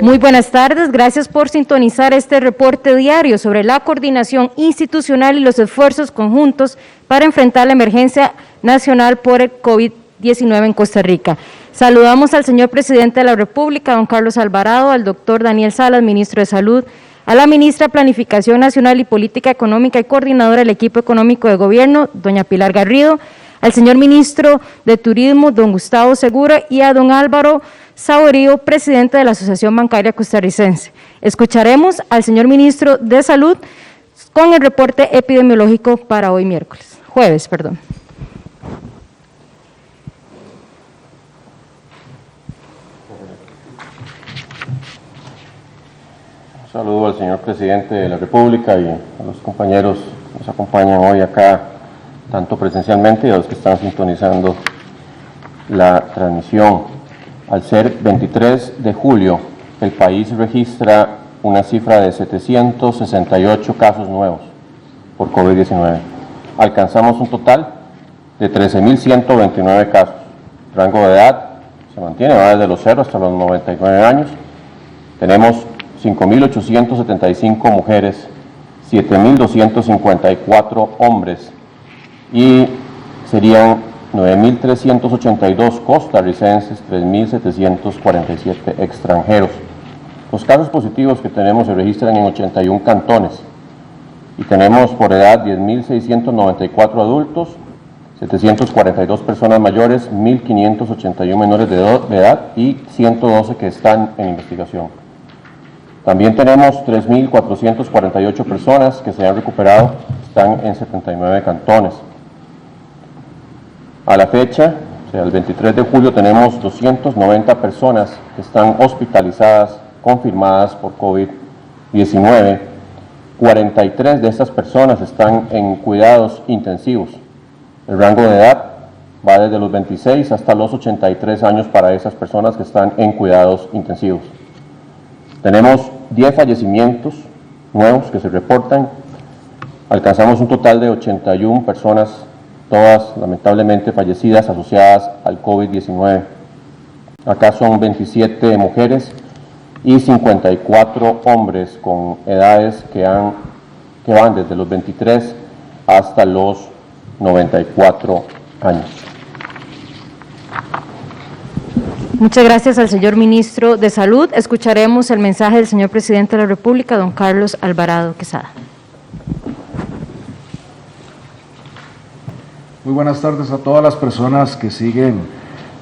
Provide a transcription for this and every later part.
Muy buenas tardes, gracias por sintonizar este reporte diario sobre la coordinación institucional y los esfuerzos conjuntos para enfrentar la emergencia nacional por el COVID-19 en Costa Rica. Saludamos al señor Presidente de la República, don Carlos Alvarado, al doctor Daniel Salas, Ministro de Salud, a la Ministra de Planificación Nacional y Política Económica y Coordinadora del Equipo Económico de Gobierno, doña Pilar Garrido, al señor Ministro de Turismo, don Gustavo Segura, y a don Álvaro Saborío, presidente de la Asociación Bancaria Costarricense. Escucharemos al señor Ministro de Salud con el reporte epidemiológico para hoy jueves. Un saludo al señor Presidente de la República y a los compañeros que nos acompañan hoy acá, tanto presencialmente y a los que están sintonizando la transmisión. Al ser 23 de julio, el país registra una cifra de 768 casos nuevos por COVID-19. Alcanzamos un total de 13.129 casos. El rango de edad se mantiene, va desde los 0 hasta los 99 años. Tenemos 5.875 mujeres, 7.254 hombres y serían 9.382 costarricenses, 3.747 extranjeros. Los casos positivos que tenemos se registran en 81 cantones y tenemos por edad 10.694 adultos, 742 personas mayores, 1.581 menores de edad y 112 que están en investigación. También tenemos 3.448 personas que se han recuperado, están en 79 cantones. A la fecha, o sea, el 23 de julio, tenemos 290 personas que están hospitalizadas, confirmadas por COVID-19. 43 de estas personas están en cuidados intensivos. El rango de edad va desde los 26 hasta los 83 años para esas personas que están en cuidados intensivos. Tenemos 10 fallecimientos nuevos que se reportan. Alcanzamos un total de 81 personas, todas lamentablemente fallecidas asociadas al COVID-19. Acá son 27 mujeres y 54 hombres con edades que van desde los 23 hasta los 94 años. Muchas gracias al señor Ministro de Salud. Escucharemos el mensaje del señor Presidente de la República, don Carlos Alvarado Quesada. Muy buenas tardes a todas las personas que siguen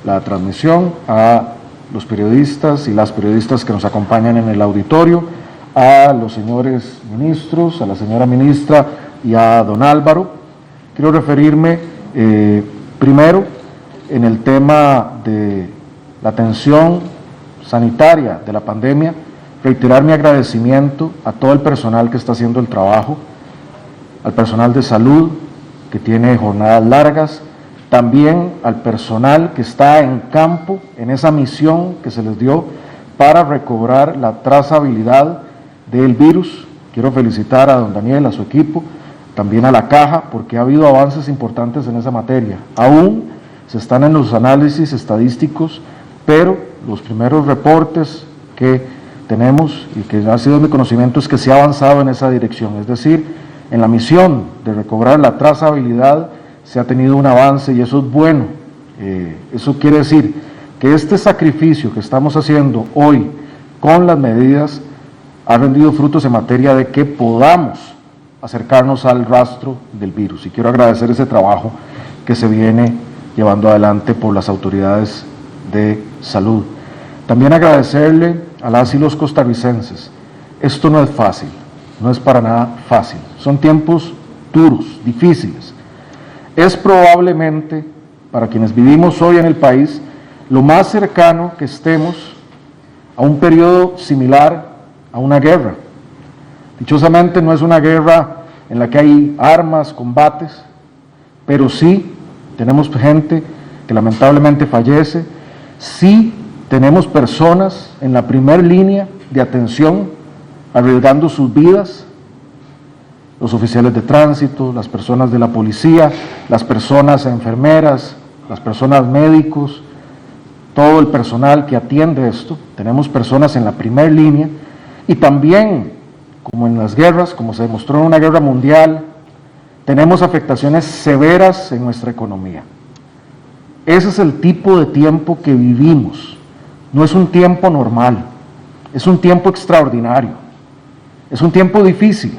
la transmisión, a los periodistas y las periodistas que nos acompañan en el auditorio, a los señores ministros, a la señora ministra y a don Álvaro. Quiero referirme primero en el tema de la atención sanitaria de la pandemia, reiterar mi agradecimiento a todo el personal que está haciendo el trabajo, al personal de salud, que tiene jornadas largas, también al personal que está en campo, en esa misión que se les dio para recobrar la trazabilidad del virus. Quiero felicitar a don Daniel, a su equipo, también a la Caja, porque ha habido avances importantes en esa materia. Aún se están en los análisis estadísticos, pero los primeros reportes que tenemos y que ha sido mi conocimiento es que se ha avanzado en esa dirección, es decir, en la misión de recobrar la trazabilidad se ha tenido un avance y eso es bueno. Eso quiere decir que este sacrificio que estamos haciendo hoy con las medidas ha rendido frutos en materia de que podamos acercarnos al rastro del virus. Y quiero agradecer ese trabajo que se viene llevando adelante por las autoridades de salud. También agradecerle a las y los costarricenses. Esto no es fácil. No es para nada fácil, son tiempos duros, difíciles. Es probablemente, para quienes vivimos hoy en el país, lo más cercano que estemos a un periodo similar a una guerra. Dichosamente no es una guerra en la que hay armas, combates, pero sí tenemos gente que lamentablemente fallece, sí tenemos personas en la primera línea de atención arriesgando sus vidas, los oficiales de tránsito, las personas de la policía, las personas enfermeras, las personas médicos, todo el personal que atiende esto, tenemos personas en la primera línea y también, como en las guerras, como se demostró en una guerra mundial, tenemos afectaciones severas en nuestra economía. Ese es el tipo de tiempo que vivimos. No es un tiempo normal, es un tiempo extraordinario, es un tiempo difícil.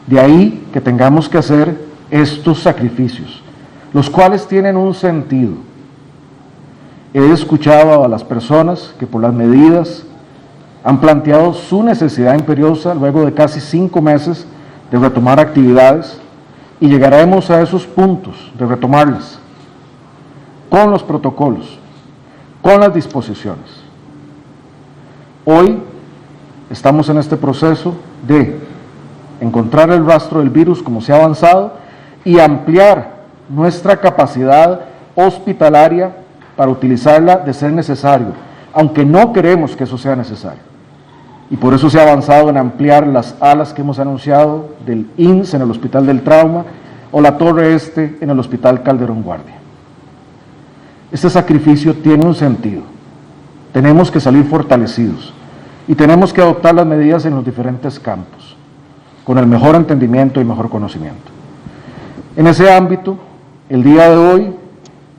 De ahí que tengamos que hacer estos sacrificios, los cuales tienen un sentido. He escuchado a las personas que por las medidas han planteado su necesidad imperiosa luego de casi 5 meses de retomar actividades y llegaremos a esos puntos de retomarlas con los protocolos, con las disposiciones. Hoy estamos en este proceso de encontrar el rastro del virus como se ha avanzado y ampliar nuestra capacidad hospitalaria para utilizarla de ser necesario, aunque no queremos que eso sea necesario. Y por eso se ha avanzado en ampliar las alas que hemos anunciado del INSS en el Hospital del Trauma o la Torre Este en el Hospital Calderón Guardia. Este sacrificio tiene un sentido. Tenemos que salir fortalecidos y tenemos que adoptar las medidas en los diferentes campos, con el mejor entendimiento y mejor conocimiento. En ese ámbito, el día de hoy,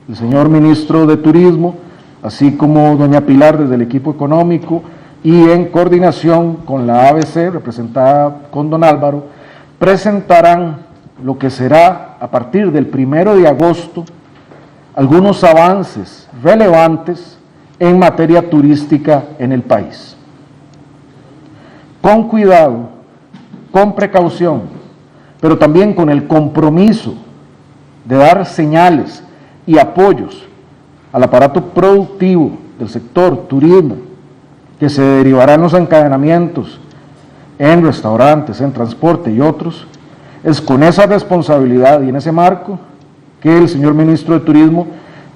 el señor Ministro de Turismo, así como doña Pilar desde el equipo económico y en coordinación con la ABC, representada con don Álvaro, presentarán lo que será a partir del 1 de agosto algunos avances relevantes en materia turística en el país. Con cuidado, con precaución, pero también con el compromiso de dar señales y apoyos al aparato productivo del sector turismo, que se derivarán los encadenamientos en restaurantes, en transporte y otros, es con esa responsabilidad y en ese marco que el señor Ministro de Turismo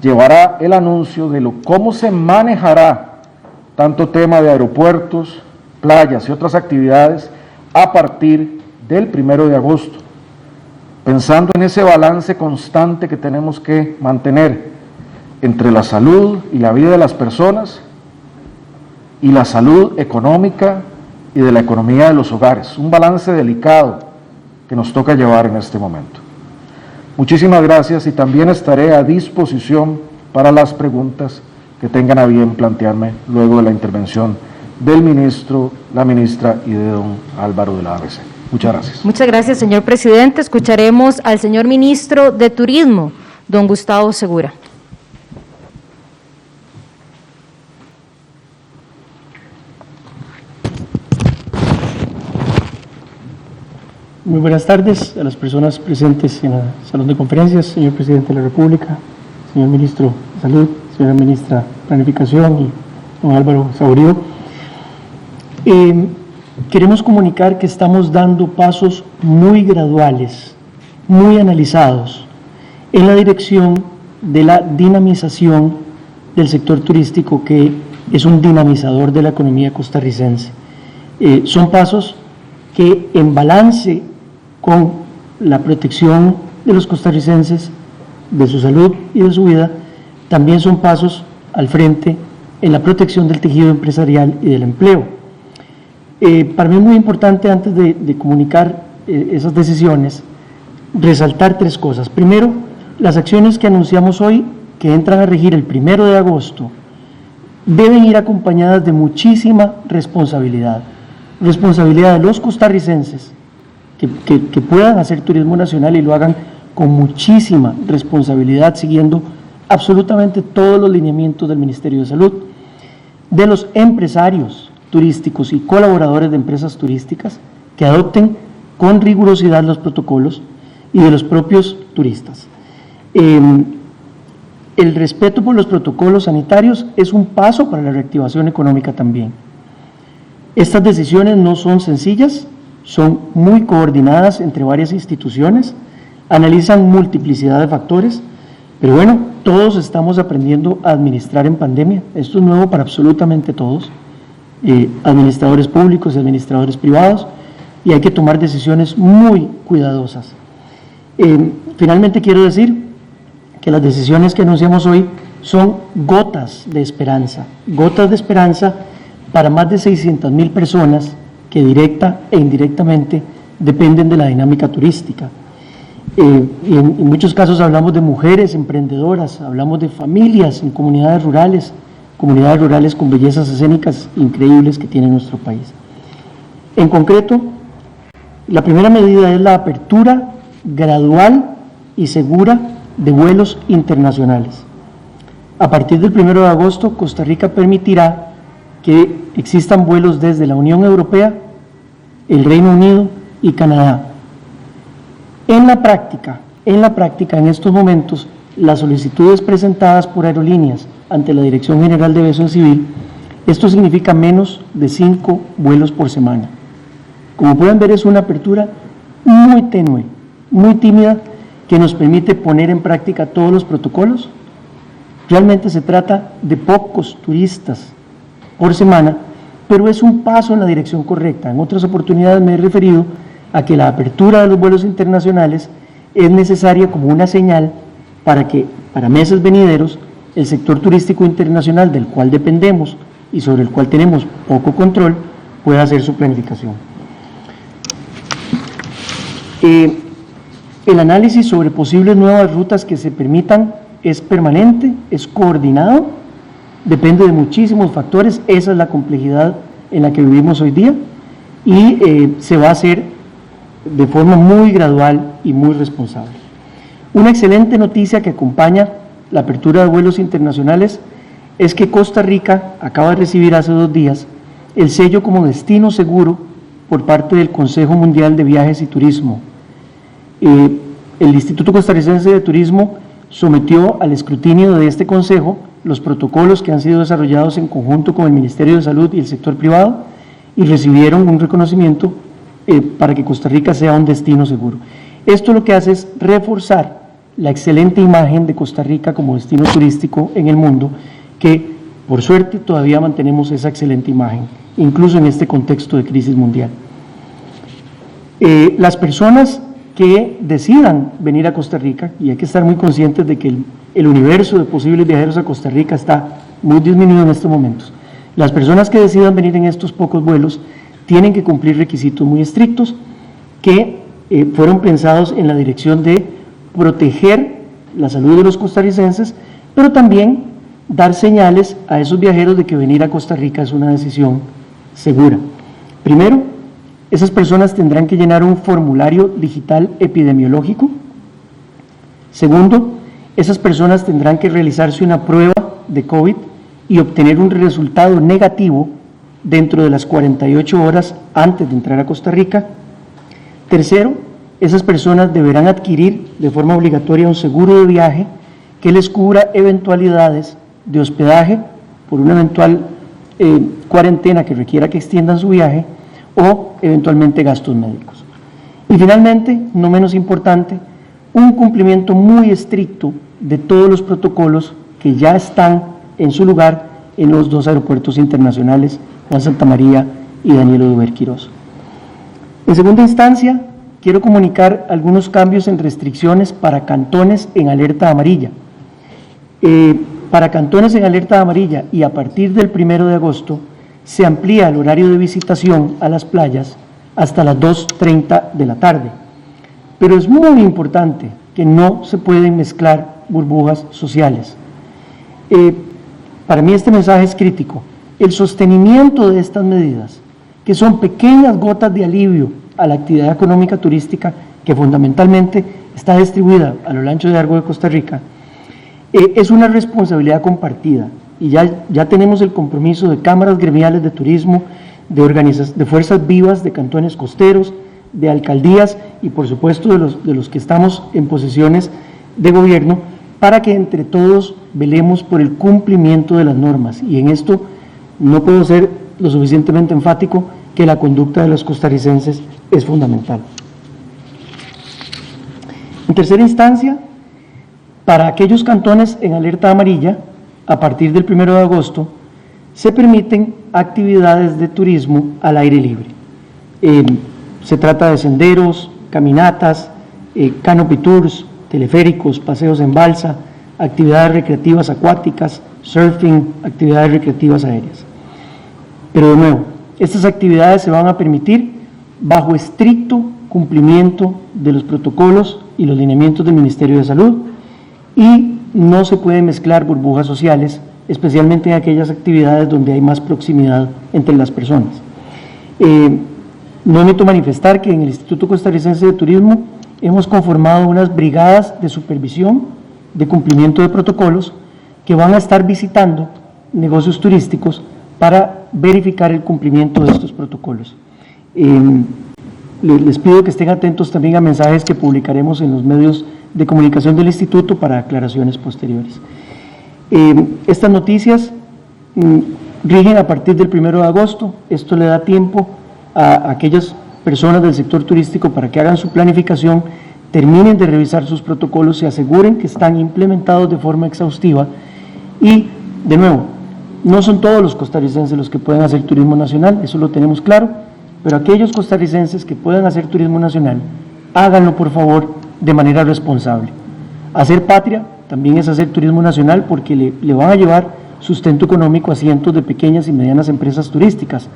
llevará el anuncio de cómo se manejará tanto tema de aeropuertos, playas y otras actividades a partir del 1 de agosto, pensando en ese balance constante que tenemos que mantener entre la salud y la vida de las personas y la salud económica y de la economía de los hogares, un balance delicado que nos toca llevar en este momento. Muchísimas gracias y también estaré a disposición para las preguntas que tengan a bien plantearme luego de la intervención del ministro, la ministra y de don Álvaro de la ABC. Muchas gracias. Muchas gracias, señor presidente. Escucharemos al señor ministro de Turismo, don Gustavo Segura. Muy buenas tardes a las personas presentes en el salón de conferencias, señor presidente de la República, señor ministro de Salud, señora ministra de Planificación y don Álvaro Saborío. Queremos comunicar que estamos dando pasos muy graduales, muy analizados, en la dirección de la dinamización del sector turístico, que es un dinamizador de la economía costarricense. Son pasos que, en balance con la protección de los costarricenses, de su salud y de su vida, también son pasos al frente en la protección del tejido empresarial y del empleo. Para mí es muy importante, antes de comunicar esas decisiones, resaltar 3 cosas. Primero, las acciones que anunciamos hoy, que entran a regir el 1 de agosto, deben ir acompañadas de muchísima responsabilidad. Responsabilidad de los costarricenses, que puedan hacer turismo nacional y lo hagan con muchísima responsabilidad, siguiendo absolutamente todos los lineamientos del Ministerio de Salud, de los empresarios turísticos y colaboradores de empresas turísticas que adopten con rigurosidad los protocolos, y de los propios turistas. El respeto por los protocolos sanitarios es un paso para la reactivación económica también. Estas decisiones no son sencillas, son muy coordinadas entre varias instituciones, analizan multiplicidad de factores, pero bueno, todos estamos aprendiendo a administrar en pandemia. Esto es nuevo para absolutamente todos, administradores públicos y administradores privados, y hay que tomar decisiones muy cuidadosas. Finalmente quiero decir que las decisiones que anunciamos hoy son gotas de esperanza para más de 600,000 personas que directa e indirectamente dependen de la dinámica turística. Y en muchos casos hablamos de mujeres emprendedoras, hablamos de familias en comunidades rurales con bellezas escénicas increíbles que tiene nuestro país. En concreto, la primera medida es la apertura gradual y segura de vuelos internacionales. A partir del 1 de agosto, Costa Rica permitirá que existan vuelos desde la Unión Europea, el Reino Unido y Canadá. En la práctica, en estos momentos, las solicitudes presentadas por aerolíneas ante la Dirección General de Aviación Civil, esto significa menos de 5 vuelos por semana. Como pueden ver, es una apertura muy tenue, muy tímida, que nos permite poner en práctica todos los protocolos. Realmente se trata de pocos turistas por semana, pero es un paso en la dirección correcta. En otras oportunidades me he referido a que la apertura de los vuelos internacionales es necesaria como una señal para que, para meses venideros, el sector turístico internacional del cual dependemos y sobre el cual tenemos poco control, pueda hacer su planificación. El análisis sobre posibles nuevas rutas que se permitan es permanente, es coordinado, depende de muchísimos factores. Esa es la complejidad en la que vivimos hoy día, y se va a hacer de forma muy gradual y muy responsable. Una excelente noticia que acompaña la apertura de vuelos internacionales es que Costa Rica acaba de recibir hace 2 días el sello como destino seguro por parte del Consejo Mundial de Viajes y Turismo. El Instituto Costarricense de Turismo sometió al escrutinio de este consejo los protocolos que han sido desarrollados en conjunto con el Ministerio de Salud y el sector privado, y recibieron un reconocimiento para que Costa Rica sea un destino seguro. Esto lo que hace es reforzar la excelente imagen de Costa Rica como destino turístico en el mundo, que por suerte todavía mantenemos esa excelente imagen, incluso en este contexto de crisis mundial. Las personas que decidan venir a Costa Rica, y hay que estar muy conscientes de que el universo de posibles viajeros a Costa Rica está muy disminuido en estos momentos. Las personas que decidan venir en estos pocos vuelos tienen que cumplir requisitos muy estrictos que fueron pensados en la dirección de proteger la salud de los costarricenses, pero también dar señales a esos viajeros de que venir a Costa Rica es una decisión segura. Primero, esas personas tendrán que llenar un formulario digital epidemiológico. Segundo, esas personas tendrán que realizarse una prueba de COVID y obtener un resultado negativo dentro de las 48 horas antes de entrar a Costa Rica. Tercero, esas personas deberán adquirir de forma obligatoria un seguro de viaje que les cubra eventualidades de hospedaje por una eventual cuarentena que requiera que extiendan su viaje, o eventualmente gastos médicos. Y finalmente, no menos importante, un cumplimiento muy estricto de todos los protocolos que ya están en su lugar en los 2 aeropuertos internacionales, Juan Santamaría y Daniel Oduber Quirós. En segunda instancia, quiero comunicar algunos cambios en restricciones para cantones en alerta amarilla. Para cantones en alerta amarilla, y a partir del 1 de agosto, se amplía el horario de visitación a las playas hasta las 2:30 de la tarde. Pero es muy importante que no se pueden mezclar burbujas sociales. Para mí este mensaje es crítico. El sostenimiento de estas medidas, que son pequeñas gotas de alivio a la actividad económica turística, que fundamentalmente está distribuida a lo ancho y largo de Costa Rica, es una responsabilidad compartida. Y ya tenemos el compromiso de cámaras gremiales de turismo, de fuerzas vivas de cantones costeros, de alcaldías y por supuesto de los que estamos en posiciones de gobierno, para que entre todos velemos por el cumplimiento de las normas. Y en esto no puedo ser lo suficientemente enfático que la conducta de los costarricenses es fundamental. En tercera instancia, para aquellos cantones en alerta amarilla, a partir del 1 de agosto, se permiten actividades de turismo al aire libre. Se trata de senderos, caminatas, canopy tours, teleféricos, paseos en balsa, actividades recreativas acuáticas, surfing, actividades recreativas aéreas. Pero de nuevo, estas actividades se van a permitir bajo estricto cumplimiento de los protocolos y los lineamientos del Ministerio de Salud, y no se pueden mezclar burbujas sociales, especialmente en aquellas actividades donde hay más proximidad entre las personas. No omito manifestar que en el Instituto Costarricense de Turismo hemos conformado unas brigadas de supervisión de cumplimiento de protocolos que van a estar visitando negocios turísticos para verificar el cumplimiento de estos protocolos. Les pido que estén atentos también a mensajes que publicaremos en los medios de comunicación del Instituto para aclaraciones posteriores. Estas noticias rigen a partir del 1 de agosto. Esto le da tiempo a aquellas personas del sector turístico para que hagan su planificación, terminen de revisar sus protocolos, se aseguren que están implementados de forma exhaustiva y, de nuevo, no son todos los costarricenses los que pueden hacer turismo nacional, eso lo tenemos claro, pero aquellos costarricenses que puedan hacer turismo nacional, háganlo por favor de manera responsable. Hacer patria también es hacer turismo nacional porque le van a llevar sustento económico a cientos de pequeñas y medianas empresas turísticas,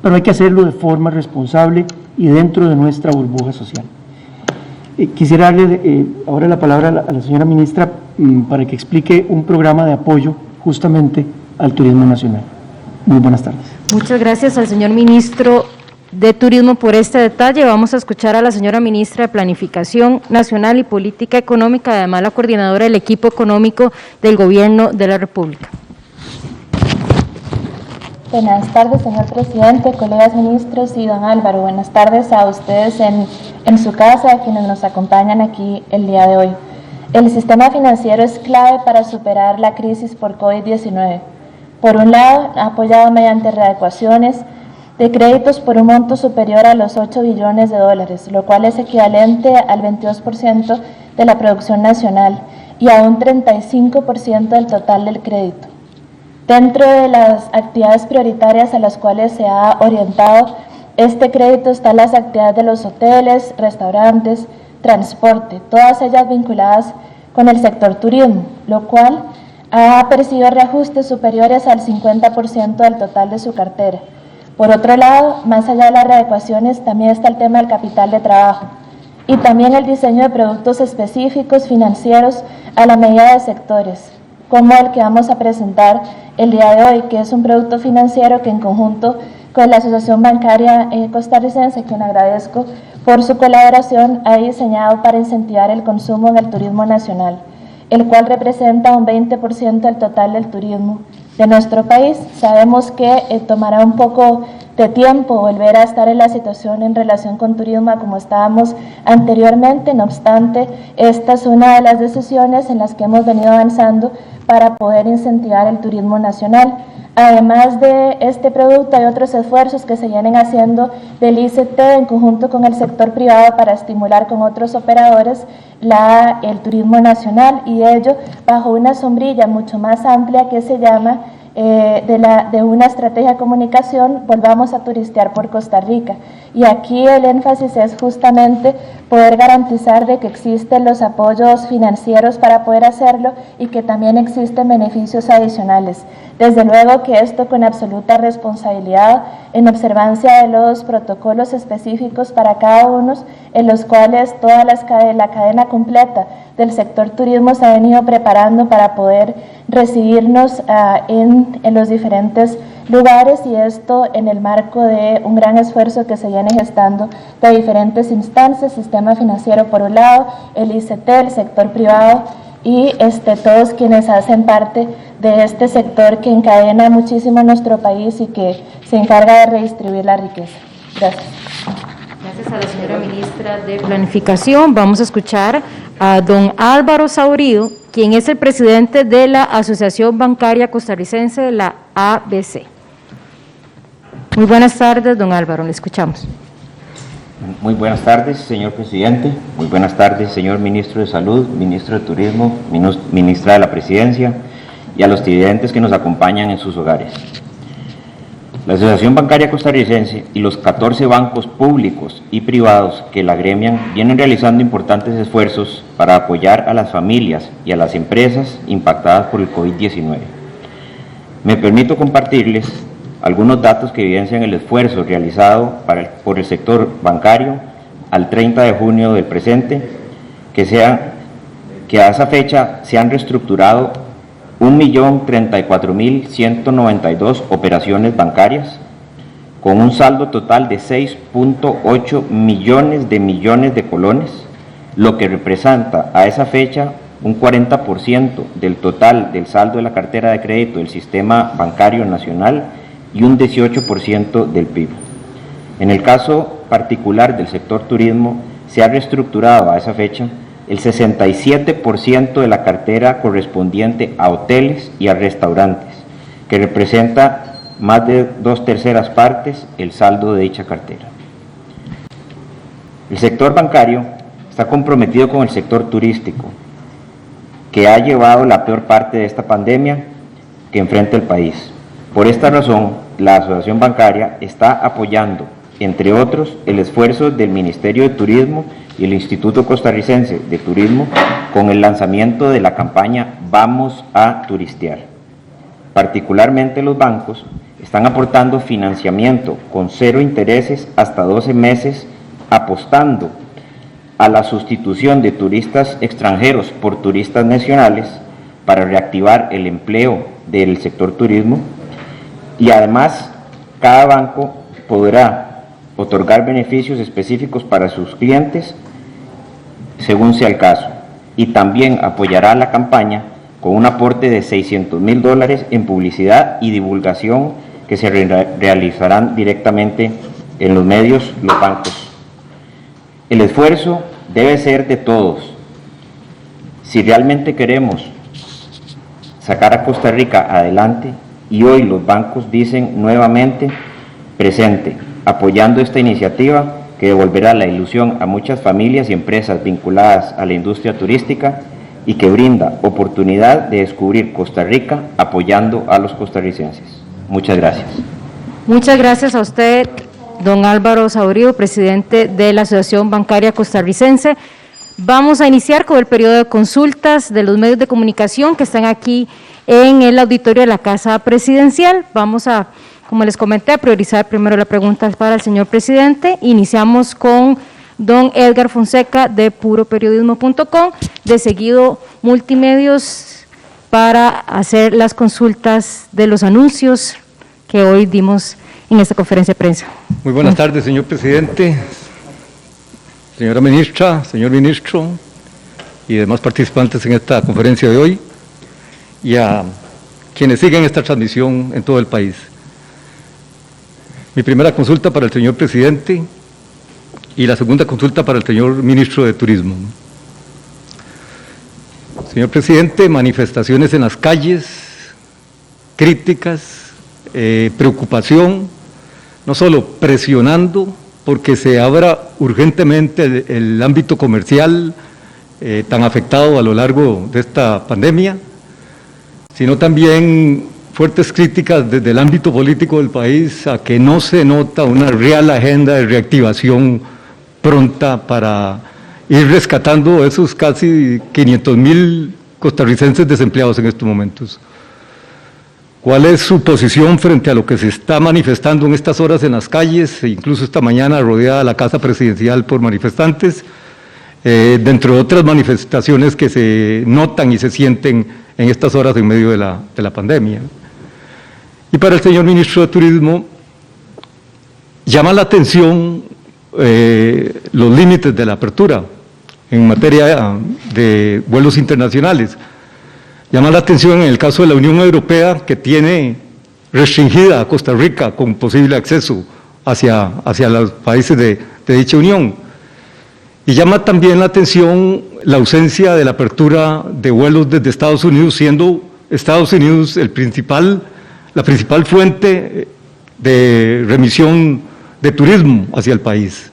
pero hay que hacerlo de forma responsable y dentro de nuestra burbuja social. Quisiera darle ahora la palabra a la señora ministra para que explique un programa de apoyo justamente al turismo nacional. Muy buenas tardes. Muchas gracias al señor ministro de Turismo por este detalle. Vamos a escuchar a la señora ministra de Planificación Nacional y Política Económica, además la coordinadora del equipo económico del Gobierno de la República. Buenas tardes, señor presidente, colegas ministros y don Álvaro. Buenas tardes a ustedes en su casa, a quienes nos acompañan aquí el día de hoy. El sistema financiero es clave para superar la crisis por COVID-19. Por un lado, ha apoyado mediante readecuaciones de créditos por un monto superior a los 8 billones de dólares, lo cual es equivalente al 22% de la producción nacional y a un 35% del total del crédito. Dentro de las actividades prioritarias a las cuales se ha orientado este crédito están las actividades de los hoteles, restaurantes, transporte, todas ellas vinculadas con el sector turismo, lo cual ha percibido reajustes superiores al 50% del total de su cartera. Por otro lado, más allá de las readecuaciones, también está el tema del capital de trabajo y también el diseño de productos específicos financieros a la medida de sectores, como el que vamos a presentar el día de hoy, que es un producto financiero que en conjunto con la Asociación Bancaria Costarricense, quien agradezco por su colaboración, ha diseñado para incentivar el consumo en el turismo nacional, el cual representa un 20% del total del turismo de nuestro país. Sabemos que tomará un poco de tiempo volver a estar en la situación en relación con turismo como estábamos anteriormente, no obstante, esta es una de las decisiones en las que hemos venido avanzando para poder incentivar el turismo nacional. Además de este producto, hay otros esfuerzos que se vienen haciendo del ICT en conjunto con el sector privado para estimular con otros operadores el turismo nacional, y ello bajo una sombrilla mucho más amplia que se llama de una estrategia de comunicación, Volvamos a Turistear por Costa Rica. Y aquí el énfasis es justamente poder garantizar de que existen los apoyos financieros para poder hacerlo y que también existen beneficios adicionales. Desde luego que esto con absoluta responsabilidad, en observancia de los protocolos específicos para cada uno, en los cuales toda la cadena completa del sector turismo se ha venido preparando para poder recibirnos en los diferentes lugares, y esto en el marco de un gran esfuerzo que se viene gestando de diferentes instancias, sistema financiero por un lado, el ICT, el sector privado y todos quienes hacen parte de este sector que encadena muchísimo nuestro país y que se encarga de redistribuir la riqueza. Gracias. Gracias a la señora ministra de Planificación. Vamos a escuchar a don Álvaro Saurido, quien es el presidente de la Asociación Bancaria Costarricense, la ABC. Muy buenas tardes, don Álvaro, le escuchamos. Muy buenas tardes, señor presidente. Muy buenas tardes, señor ministro de Salud, ministro de Turismo, ministra de la Presidencia y a los televidentes que nos acompañan en sus hogares. La Asociación Bancaria Costarricense y los 14 bancos públicos y privados que la agremian vienen realizando importantes esfuerzos para apoyar a las familias y a las empresas impactadas por el COVID-19. Me permito compartirles algunos datos que evidencian el esfuerzo realizado por el sector bancario al 30 de junio del presente, que a esa fecha se han reestructurado 1.034.192 operaciones bancarias, con un saldo total de 6.8 millones de colones, lo que representa a esa fecha un 40% del total del saldo de la cartera de crédito del sistema bancario nacional y un 18% del PIB. En el caso particular del sector turismo, se ha reestructurado a esa fecha el 67% de la cartera correspondiente a hoteles y a restaurantes, que representa más de 2/3 partes el saldo de dicha cartera. El sector bancario está comprometido con el sector turístico, que ha llevado la peor parte de esta pandemia que enfrenta el país. Por esta razón, la Asociación Bancaria está apoyando, entre otros, el esfuerzo del Ministerio de Turismo y el Instituto Costarricense de Turismo con el lanzamiento de la campaña Vamos a Turistear. Particularmente los bancos están aportando financiamiento con 0 intereses hasta 12 meses, apostando a la sustitución de turistas extranjeros por turistas nacionales para reactivar el empleo del sector turismo, y además cada banco podrá otorgar beneficios específicos para sus clientes según sea el caso, y también apoyará la campaña con un aporte de $600,000 en publicidad y divulgación que se realizarán directamente en los medios, los bancos. El esfuerzo debe ser de todos. Si realmente queremos sacar a Costa Rica adelante, y hoy los bancos dicen nuevamente presente, apoyando esta iniciativa que devolverá la ilusión a muchas familias y empresas vinculadas a la industria turística y que brinda oportunidad de descubrir Costa Rica apoyando a los costarricenses. Muchas gracias. Muchas gracias a usted, don Álvaro Saborío, presidente de la Asociación Bancaria Costarricense. Vamos a iniciar con el periodo de consultas de los medios de comunicación que están aquí en el auditorio de la Casa Presidencial. Vamos a, como les comenté, a priorizar primero la pregunta para el señor presidente. Iniciamos con don Edgar Fonseca de puroperiodismo.com, de seguido Multimedios, para hacer las consultas de los anuncios que hoy dimos en esta conferencia de prensa. Muy buenas tardes, señor presidente, señora ministra, señor ministro y demás participantes en esta conferencia de hoy, y a quienes siguen esta transmisión en todo el país. Mi primera consulta para el señor presidente y la segunda consulta para el señor ministro de Turismo. Señor presidente, manifestaciones en las calles, críticas, preocupación, no solo presionando porque se abra urgentemente el ámbito comercial tan afectado a lo largo de esta pandemia, sino también fuertes críticas desde el ámbito político del país a que no se nota una real agenda de reactivación pronta para ir rescatando esos casi 500,000 costarricenses desempleados en estos momentos. ¿Cuál es su posición frente a lo que se está manifestando en estas horas en las calles, e incluso esta mañana rodeada la Casa Presidencial por manifestantes, dentro de otras manifestaciones que se notan y se sienten en estas horas en medio de la pandemia? Y para el señor ministro de Turismo, llama la atención los límites de la apertura en materia de vuelos internacionales. Llama la atención en el caso de la Unión Europea, que tiene restringida a Costa Rica con posible acceso hacia los países de dicha Unión. Y llama también la atención la ausencia de la apertura de vuelos desde Estados Unidos, siendo Estados Unidos la principal fuente de remisión de turismo hacia el país.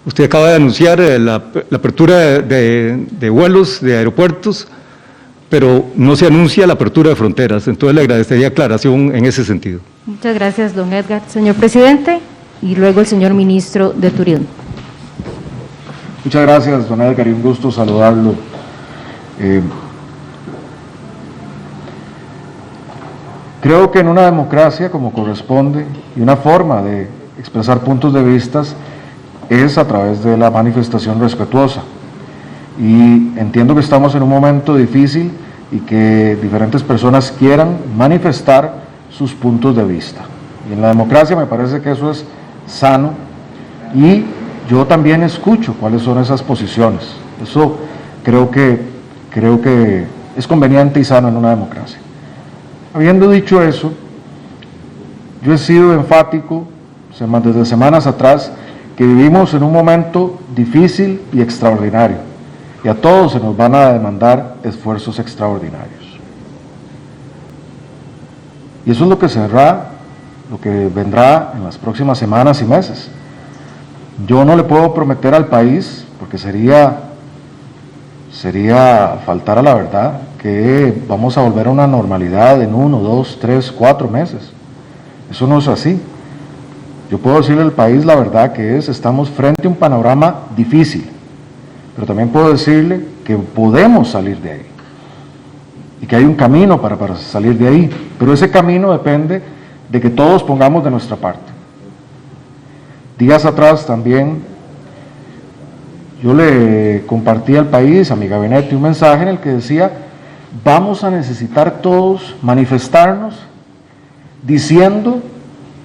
Usted acaba de anunciar la apertura de vuelos de aeropuertos, pero no se anuncia la apertura de fronteras. Entonces le agradecería aclaración en ese sentido. Muchas gracias, don Edgar. Señor presidente, y luego el señor ministro de Turismo. Muchas gracias, don Edgar, y un gusto saludarlo. Creo que en una democracia, como corresponde, y una forma de expresar puntos de vista es a través de la manifestación respetuosa. Y entiendo que estamos en un momento difícil y que diferentes personas quieran manifestar sus puntos de vista. Y en la democracia me parece que eso es sano y yo también escucho cuáles son esas posiciones. Eso creo que es conveniente y sano en una democracia. Habiendo dicho eso, yo he sido enfático desde semanas atrás que vivimos en un momento difícil y extraordinario y a todos se nos van a demandar esfuerzos extraordinarios. Y eso es lo que vendrá en las próximas semanas y meses. Yo no le puedo prometer al país, porque sería faltar a la verdad, que vamos a volver a una normalidad en 1, 2, 3, 4 meses. Eso no es así. Yo puedo decirle al país la verdad que estamos frente a un panorama difícil, pero también puedo decirle que podemos salir de ahí y que hay un camino para salir de ahí, pero ese camino depende de que todos pongamos de nuestra parte. Días atrás también yo le compartí al país, a mi gabinete, un mensaje en el que decía: vamos a necesitar todos manifestarnos diciendo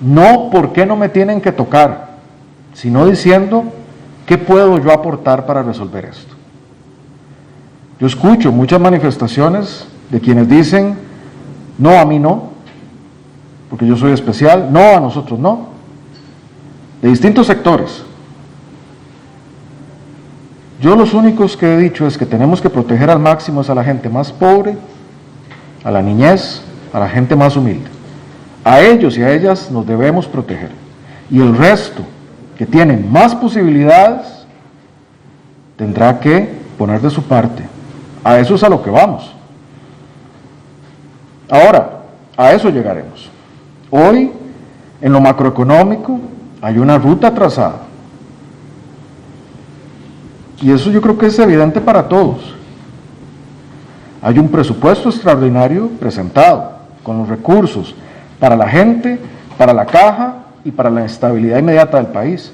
no por qué no me tienen que tocar, sino diciendo qué puedo yo aportar para resolver esto. Yo escucho muchas manifestaciones de quienes dicen no, a mí no, porque yo soy especial, no, a nosotros no, de distintos sectores. Yo los únicos que he dicho es que tenemos que proteger al máximo a la gente más pobre, a la niñez, a la gente más humilde. A ellos y a ellas nos debemos proteger. Y el resto, que tienen más posibilidades, tendrá que poner de su parte. A eso es a lo que vamos. Ahora, a eso llegaremos. Hoy, en lo macroeconómico, hay una ruta trazada. Y eso yo creo que es evidente para todos. Hay un presupuesto extraordinario presentado, con los recursos para la gente, para la caja y para la estabilidad inmediata del país.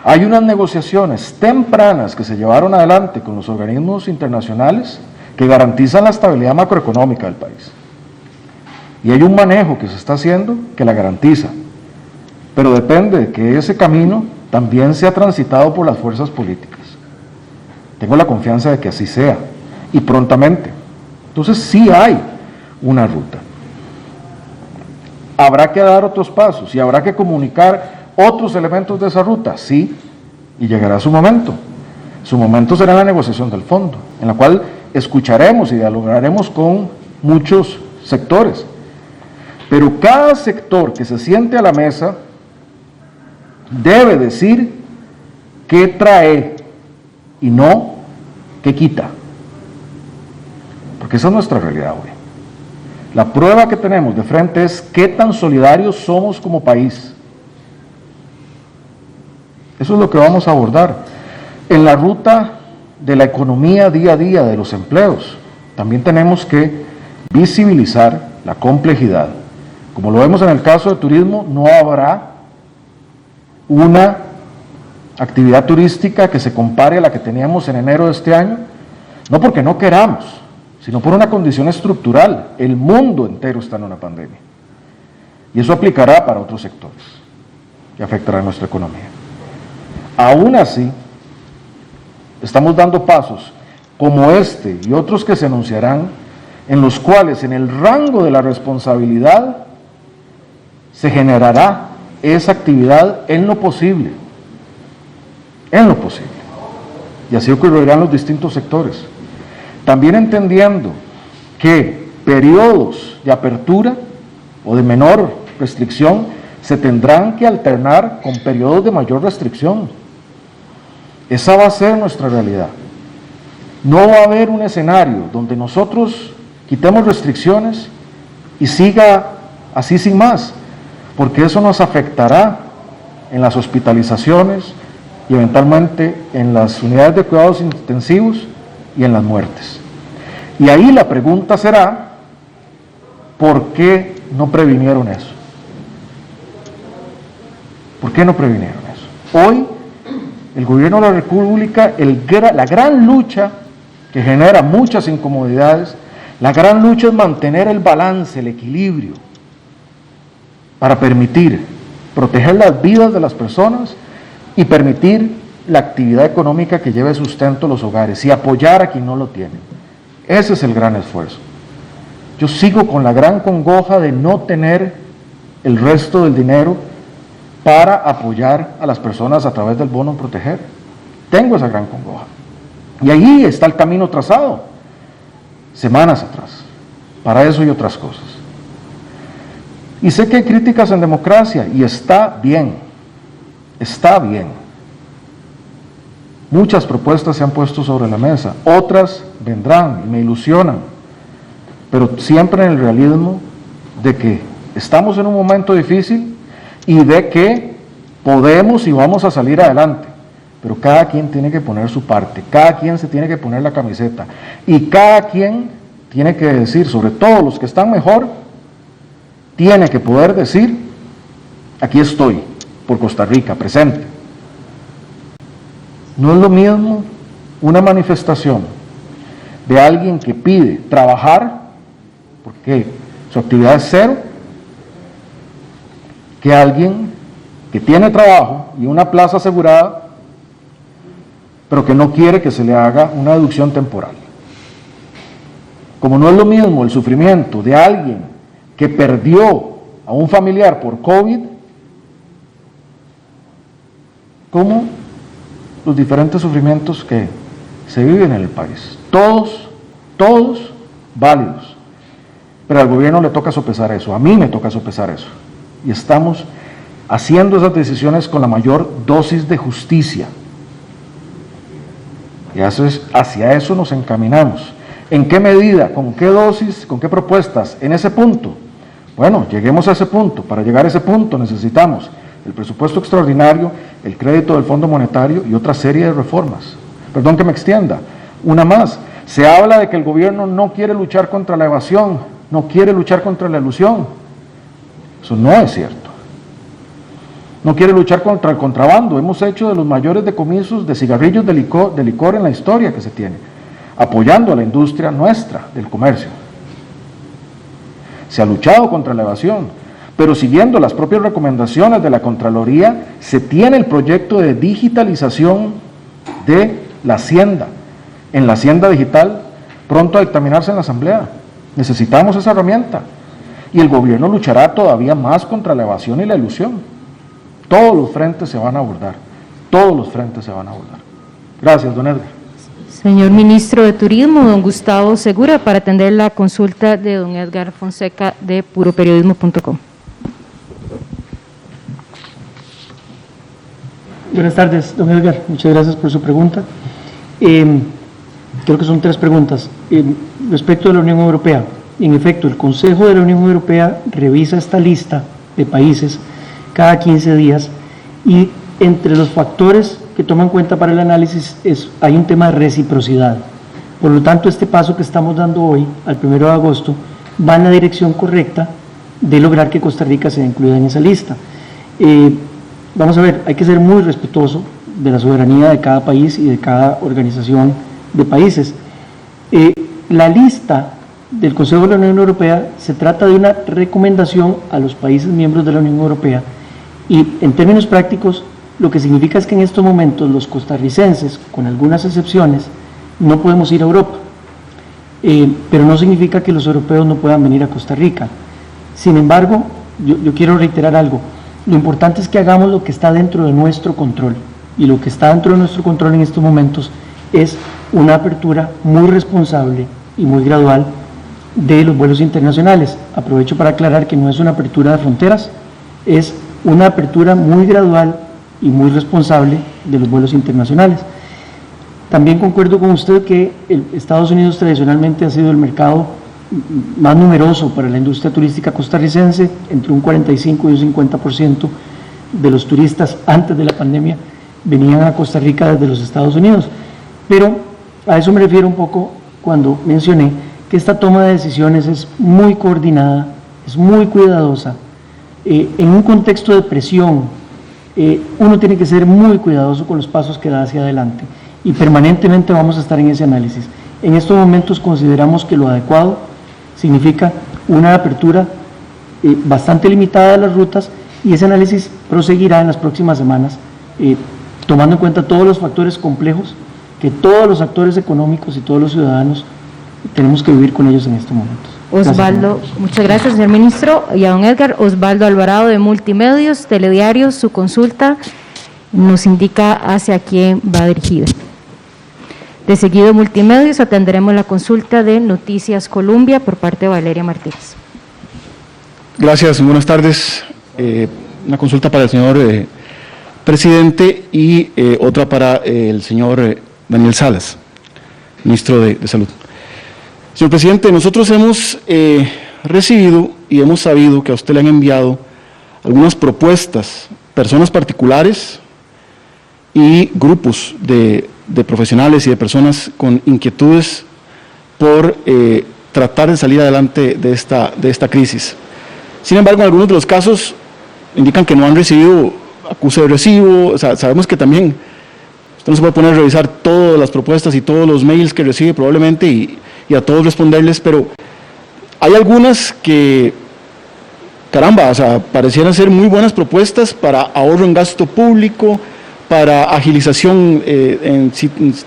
Hay unas negociaciones tempranas que se llevaron adelante con los organismos internacionales que garantizan la estabilidad macroeconómica del país. Y hay un manejo que se está haciendo que la garantiza. Pero depende de que ese camino también sea transitado por las fuerzas políticas. Tengo la confianza de que así sea, y prontamente. Entonces sí hay una ruta. Habrá que dar otros pasos y habrá que comunicar otros elementos de esa ruta, sí, y llegará su momento. Su momento será la negociación del fondo, en la cual escucharemos y dialogaremos con muchos sectores. Pero cada sector que se siente a la mesa debe decir qué trae y no qué quita, porque esa es nuestra realidad hoy. La prueba que tenemos de frente es qué tan solidarios somos como país. Eso es lo que vamos a abordar. En la ruta de la economía día a día, de los empleos, también tenemos que visibilizar la complejidad. Como lo vemos en el caso de turismo, no habrá una actividad turística que se compare a la que teníamos en enero de este año, no porque no queramos, sino por una condición estructural. El mundo entero está en una pandemia. Y eso aplicará para otros sectores y afectará a nuestra economía. Aún así, estamos dando pasos como este y otros que se anunciarán, en los cuales en el rango de la responsabilidad se generará esa actividad en lo posible. En lo posible. Y así ocurrirán los distintos sectores. También entendiendo que periodos de apertura o de menor restricción se tendrán que alternar con periodos de mayor restricción. Esa va a ser nuestra realidad. No va a haber un escenario donde nosotros quitemos restricciones y siga así sin más, porque eso nos afectará en las hospitalizaciones y eventualmente en las unidades de cuidados intensivos y en las muertes. Y ahí la pregunta será, ¿por qué no previnieron eso? ¿Por qué no previnieron eso? Hoy, el gobierno de la República, la gran lucha que genera muchas incomodidades, la gran lucha es mantener el balance, el equilibrio, para permitir proteger las vidas de las personas y permitir la actividad económica que lleve sustento a los hogares y apoyar a quien no lo tiene. Ese es el gran esfuerzo. Yo sigo con la gran congoja de no tener el resto del dinero para apoyar a las personas a través del bono proteger. Tengo esa gran congoja. Y ahí está el camino trazado, semanas atrás, para eso y otras cosas. Y sé que hay críticas en democracia, y está bien, está bien. Muchas propuestas se han puesto sobre la mesa, otras vendrán y me ilusionan, pero siempre en el realismo de que estamos en un momento difícil y de que podemos y vamos a salir adelante, pero cada quien tiene que poner su parte, cada quien se tiene que poner la camiseta y cada quien tiene que decir, sobre todo los que están mejor, tiene que poder decir, aquí estoy, por Costa Rica, presente. No es lo mismo una manifestación de alguien que pide trabajar, porque su actividad es cero, que alguien que tiene trabajo y una plaza asegurada, pero que no quiere que se le haga una deducción temporal. Como no es lo mismo el sufrimiento de alguien que perdió a un familiar por COVID, como los diferentes sufrimientos que se viven en el país. Todos válidos. Pero al gobierno le toca sopesar eso, a mí me toca sopesar eso. Y estamos haciendo esas decisiones con la mayor dosis de justicia. Y hacia eso nos encaminamos. ¿En qué medida? ¿Con qué dosis? ¿Con qué propuestas? En ese punto. Bueno, lleguemos a ese punto. Para llegar a ese punto necesitamos el presupuesto extraordinario, el crédito del Fondo Monetario y otra serie de reformas. Perdón que me extienda. Una más. Se habla de que el gobierno no quiere luchar contra la evasión, no quiere luchar contra la elusión. Eso no es cierto. No quiere luchar contra el contrabando. Hemos hecho de los mayores decomisos de cigarrillos de licor en la historia que se tiene, apoyando a la industria nuestra del comercio. Se ha luchado contra la evasión, pero siguiendo las propias recomendaciones de la Contraloría, se tiene el proyecto de digitalización de la Hacienda, en la Hacienda Digital, pronto a dictaminarse en la Asamblea. Necesitamos esa herramienta. Y el gobierno luchará todavía más contra la evasión y la elusión. Todos los frentes se van a abordar. Todos los frentes se van a abordar. Gracias, don Edgar. Señor Ministro de Turismo, don Gustavo Segura, para atender la consulta de don Edgar Fonseca de puroperiodismo.com. Buenas tardes, don Edgar. Muchas gracias por su pregunta. Creo que son 3 preguntas. Respecto de la Unión Europea, en efecto, el Consejo de la Unión Europea revisa esta lista de países cada 15 días y entre los factores que toma en cuenta para el análisis hay un tema de reciprocidad. Por lo tanto, este paso que estamos dando hoy, al 1 de agosto, va en la dirección correcta de lograr que Costa Rica sea incluida en esa lista. Vamos a ver, hay que ser muy respetuoso de la soberanía de cada país y de cada organización de países. La lista del Consejo de la Unión Europea se trata de una recomendación a los países miembros de la Unión Europea y en términos prácticos lo que significa es que en estos momentos los costarricenses, con algunas excepciones, no podemos ir a Europa, pero no significa que los europeos no puedan venir a Costa Rica. Sin embargo, yo quiero reiterar algo, lo importante es que hagamos lo que está dentro de nuestro control y lo que está dentro de nuestro control en estos momentos es una apertura muy responsable y muy gradual de los vuelos internacionales. Aprovecho para aclarar que no es una apertura de fronteras, es una apertura muy gradual y muy responsable de los vuelos internacionales. También concuerdo con usted que Estados Unidos tradicionalmente ha sido el mercado más numeroso para la industria turística costarricense, entre un 45 y un 50% de los turistas antes de la pandemia venían a Costa Rica desde los Estados Unidos. Pero a eso me refiero un poco cuando mencioné que esta toma de decisiones es muy coordinada, es muy cuidadosa. En un contexto de presión, uno tiene que ser muy cuidadoso con los pasos que da hacia adelante y permanentemente vamos a estar en ese análisis. En estos momentos consideramos que lo adecuado significa una apertura bastante limitada de las rutas y ese análisis proseguirá en las próximas semanas, tomando en cuenta todos los factores complejos que todos los actores económicos y todos los ciudadanos tenemos que vivir con ellos en estos momentos. Osvaldo, muchas gracias, señor ministro. Y a don Edgar, Osvaldo Alvarado de Multimedios, Telediario, su consulta nos indica hacia quién va dirigida. De seguido, Multimedios, atenderemos la consulta de Noticias Colombia por parte de Valeria Martínez. Gracias, buenas tardes. Una consulta para el señor presidente y otra para el señor Daniel Salas, ministro de Salud. Señor presidente, nosotros hemos recibido y hemos sabido que a usted le han enviado algunas propuestas, personas particulares y grupos de profesionales y de personas con inquietudes por tratar de salir adelante de esta crisis. Sin embargo, en algunos de los casos indican que no han recibido acuse de recibo. O sea, sabemos que también usted no se puede poner a revisar todas las propuestas y todos los mails que recibe probablemente y a todos responderles, pero hay algunas que, caramba, o sea, parecieran ser muy buenas propuestas para ahorro en gasto público, para agilización en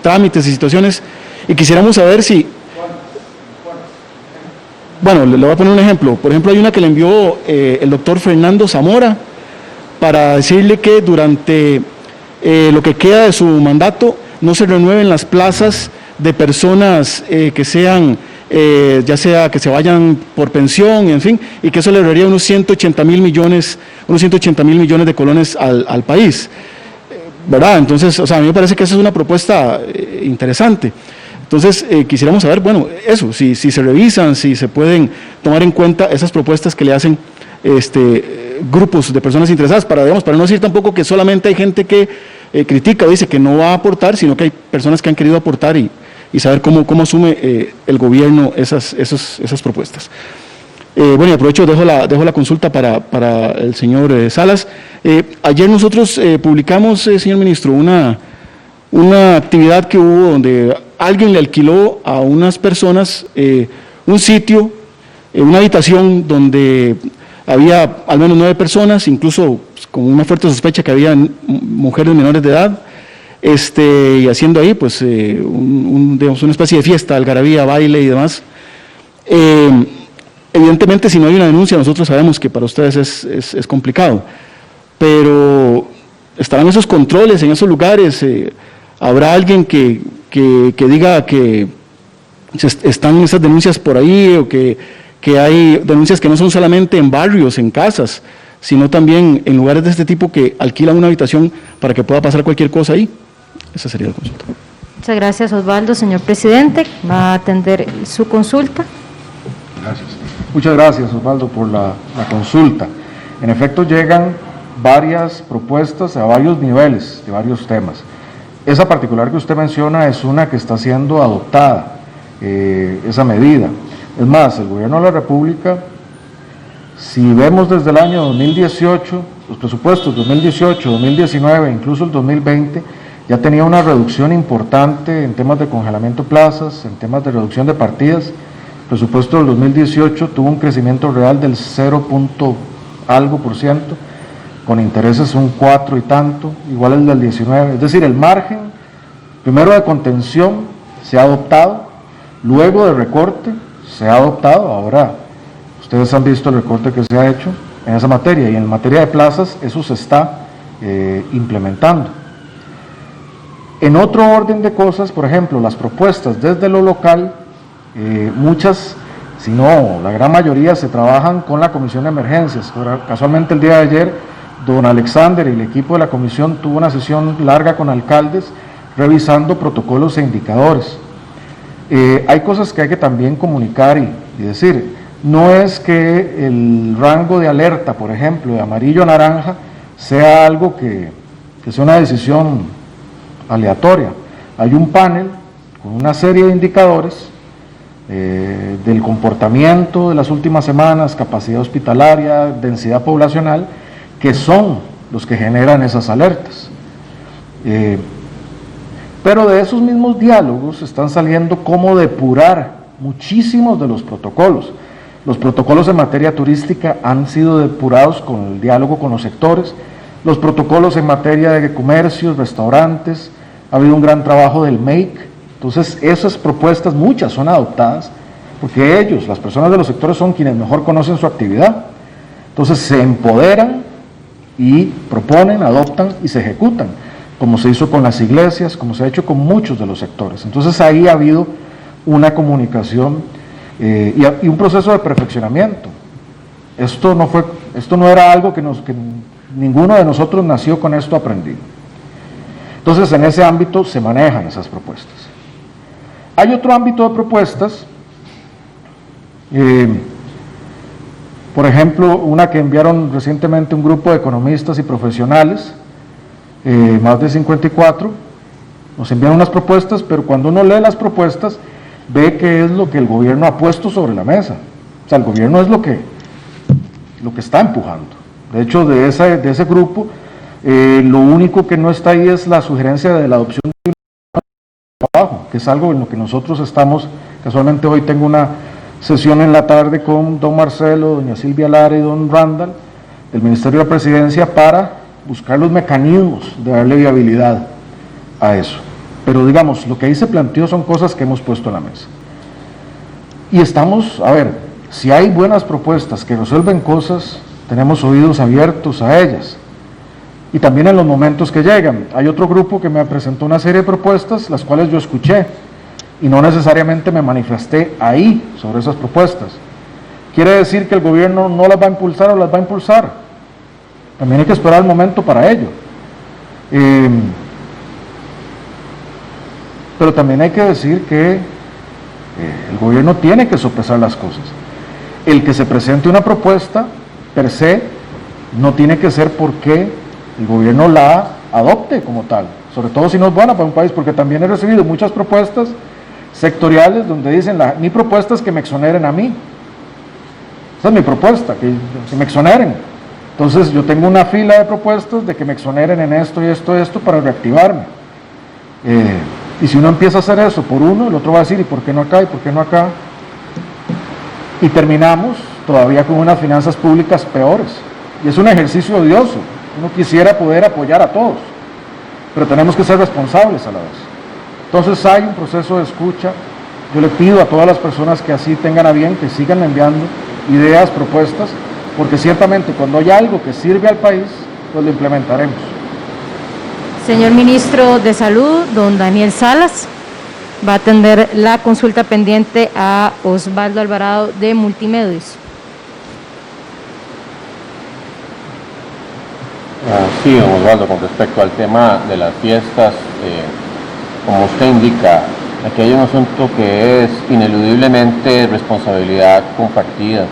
trámites y situaciones, y quisiéramos saber si... Bueno, le voy a poner un ejemplo. Por ejemplo, hay una que le envió el doctor Fernando Zamora para decirle que durante lo que queda de su mandato no se renueven las plazas de personas que sean, ya sea que se vayan por pensión, en fin, y que eso le ahorraría unos 180 mil millones de colones al país, ¿verdad? Entonces, o sea, a mí me parece que esa es una propuesta interesante. Entonces, quisiéramos saber, bueno, eso, si se revisan, si se pueden tomar en cuenta esas propuestas que le hacen grupos de personas interesadas, para no decir tampoco que solamente hay gente que critica o dice que no va a aportar, sino que hay personas que han querido aportar y saber cómo asume el gobierno esas propuestas. Bueno, y aprovecho, dejo la consulta para el señor Salas. Ayer nosotros publicamos, señor ministro, una actividad que hubo donde alguien le alquiló a unas personas un sitio, una habitación donde había al menos 9 personas, incluso pues, con una fuerte sospecha que había mujeres menores de edad, y haciendo ahí pues digamos, una especie de fiesta, algarabía, baile y demás. Evidentemente, si no hay una denuncia, nosotros sabemos que para ustedes es complicado, pero estarán esos controles en esos lugares. ¿Habrá alguien que diga que están esas denuncias por ahí, o que hay denuncias que no son solamente en barrios, en casas, sino también en lugares de este tipo que alquilan una habitación para que pueda pasar cualquier cosa ahí? Esa sería la consulta. Muchas gracias, Osvaldo. Señor presidente, va a atender su consulta. Gracias. Muchas gracias, Osvaldo, por la consulta. En efecto, llegan varias propuestas a varios niveles, de varios temas. Esa particular que usted menciona es una que está siendo adoptada, esa medida. Es más, el Gobierno de la República, si vemos desde el año 2018, los presupuestos 2018, 2019, incluso el 2020, ya tenía una reducción importante en temas de congelamiento de plazas, en temas de reducción de partidas. El presupuesto del 2018 tuvo un crecimiento real del 0.algo%, con intereses un 4 y tanto, igual el del 19, es decir, el margen, primero de contención, se ha adoptado, luego de recorte, se ha adoptado, ahora ustedes han visto el recorte que se ha hecho en esa materia, y en materia de plazas eso se está implementando. En otro orden de cosas, por ejemplo, las propuestas desde lo local, muchas, si no la gran mayoría, se trabajan con la Comisión de Emergencias. Casualmente el día de ayer, don Alexander y el equipo de la comisión tuvo una sesión larga con alcaldes revisando protocolos e indicadores. Hay cosas que hay que también comunicar y decir. No es que el rango de alerta, por ejemplo, de amarillo a naranja, sea algo que sea una decisión aleatoria. Hay un panel con una serie de indicadores del comportamiento de las últimas semanas, capacidad hospitalaria, densidad poblacional, que son los que generan esas alertas. Pero de esos mismos diálogos están saliendo cómo depurar muchísimos de los protocolos. Los protocolos en materia turística han sido depurados con el diálogo con los sectores, los protocolos en materia de comercios, restaurantes, ha habido un gran trabajo del MAKE, entonces esas propuestas, muchas son adoptadas, porque ellos, las personas de los sectores, son quienes mejor conocen su actividad, entonces se empoderan y proponen, adoptan y se ejecutan, como se hizo con las iglesias, como se ha hecho con muchos de los sectores. Entonces ahí ha habido una comunicación y un proceso de perfeccionamiento. Esto no era algo que ninguno de nosotros nació con esto aprendido. Entonces en ese ámbito se manejan esas propuestas. Hay otro ámbito de propuestas, por ejemplo, una que enviaron recientemente un grupo de economistas y profesionales, más de 54, nos envían unas propuestas, pero cuando uno lee las propuestas, ve que es lo que el gobierno ha puesto sobre la mesa. O sea, el gobierno es lo que está empujando. De hecho, de ese grupo, lo único que no está ahí es la sugerencia de la adopción de un trabajo, que es algo en lo que nosotros estamos. Casualmente hoy tengo una sesión en la tarde con don Marcelo, doña Silvia Lara y don Randall, del Ministerio de la Presidencia, para buscar los mecanismos de darle viabilidad a eso. Pero digamos, lo que ahí se planteó son cosas que hemos puesto en la mesa. Y estamos, a ver, si hay buenas propuestas que resuelven cosas, tenemos oídos abiertos a ellas. Y también en los momentos que llegan. Hay otro grupo que me presentó una serie de propuestas, las cuales yo escuché, y no necesariamente me manifesté ahí sobre esas propuestas. ¿Quiere decir que el gobierno no las va a impulsar o las va a impulsar? También hay que esperar el momento para ello. Pero también hay que decir que el gobierno tiene que sopesar las cosas. El que se presente una propuesta, per se, no tiene que ser porque el gobierno la adopte como tal, sobre todo si no es buena para un país, porque también he recibido muchas propuestas sectoriales donde dicen, mi propuesta es que me exoneren a mí. Esa es mi propuesta, que me exoneren. Entonces yo tengo una fila de propuestas de que me exoneren en esto y esto y esto para reactivarme. Y si uno empieza a hacer eso por uno, el otro va a decir, ¿y por qué no acá? ¿Y por qué no acá? Y terminamos todavía con unas finanzas públicas peores. Y es un ejercicio odioso. Uno quisiera poder apoyar a todos, pero tenemos que ser responsables a la vez. Entonces hay un proceso de escucha. Yo le pido a todas las personas que así tengan a bien, que sigan enviando ideas, propuestas, porque ciertamente cuando hay algo que sirve al país, pues lo implementaremos. Señor Ministro de Salud, don Daniel Salas, va a atender la consulta pendiente a Osvaldo Alvarado de Multimedios. Sí, don Osvaldo, con respecto al tema de las fiestas, como usted indica, aquí hay un asunto que es ineludiblemente responsabilidad compartida.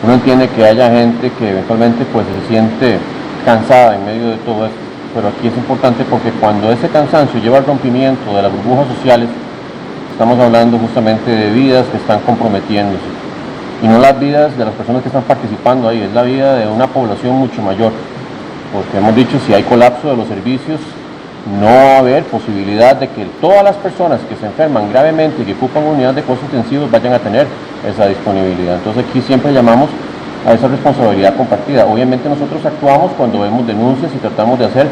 Uno entiende que haya gente que eventualmente pues se siente cansada en medio de todo esto, pero aquí es importante porque cuando ese cansancio lleva al rompimiento de las burbujas sociales, estamos hablando justamente de vidas que están comprometiéndose, y no las vidas de las personas que están participando ahí, es la vida de una población mucho mayor, porque hemos dicho, si hay colapso de los servicios, no va a haber posibilidad de que todas las personas que se enferman gravemente y que ocupan unidades de cuidados intensivos vayan a tener esa disponibilidad. Entonces aquí siempre llamamos a esa responsabilidad compartida. Obviamente nosotros actuamos cuando vemos denuncias y tratamos de hacer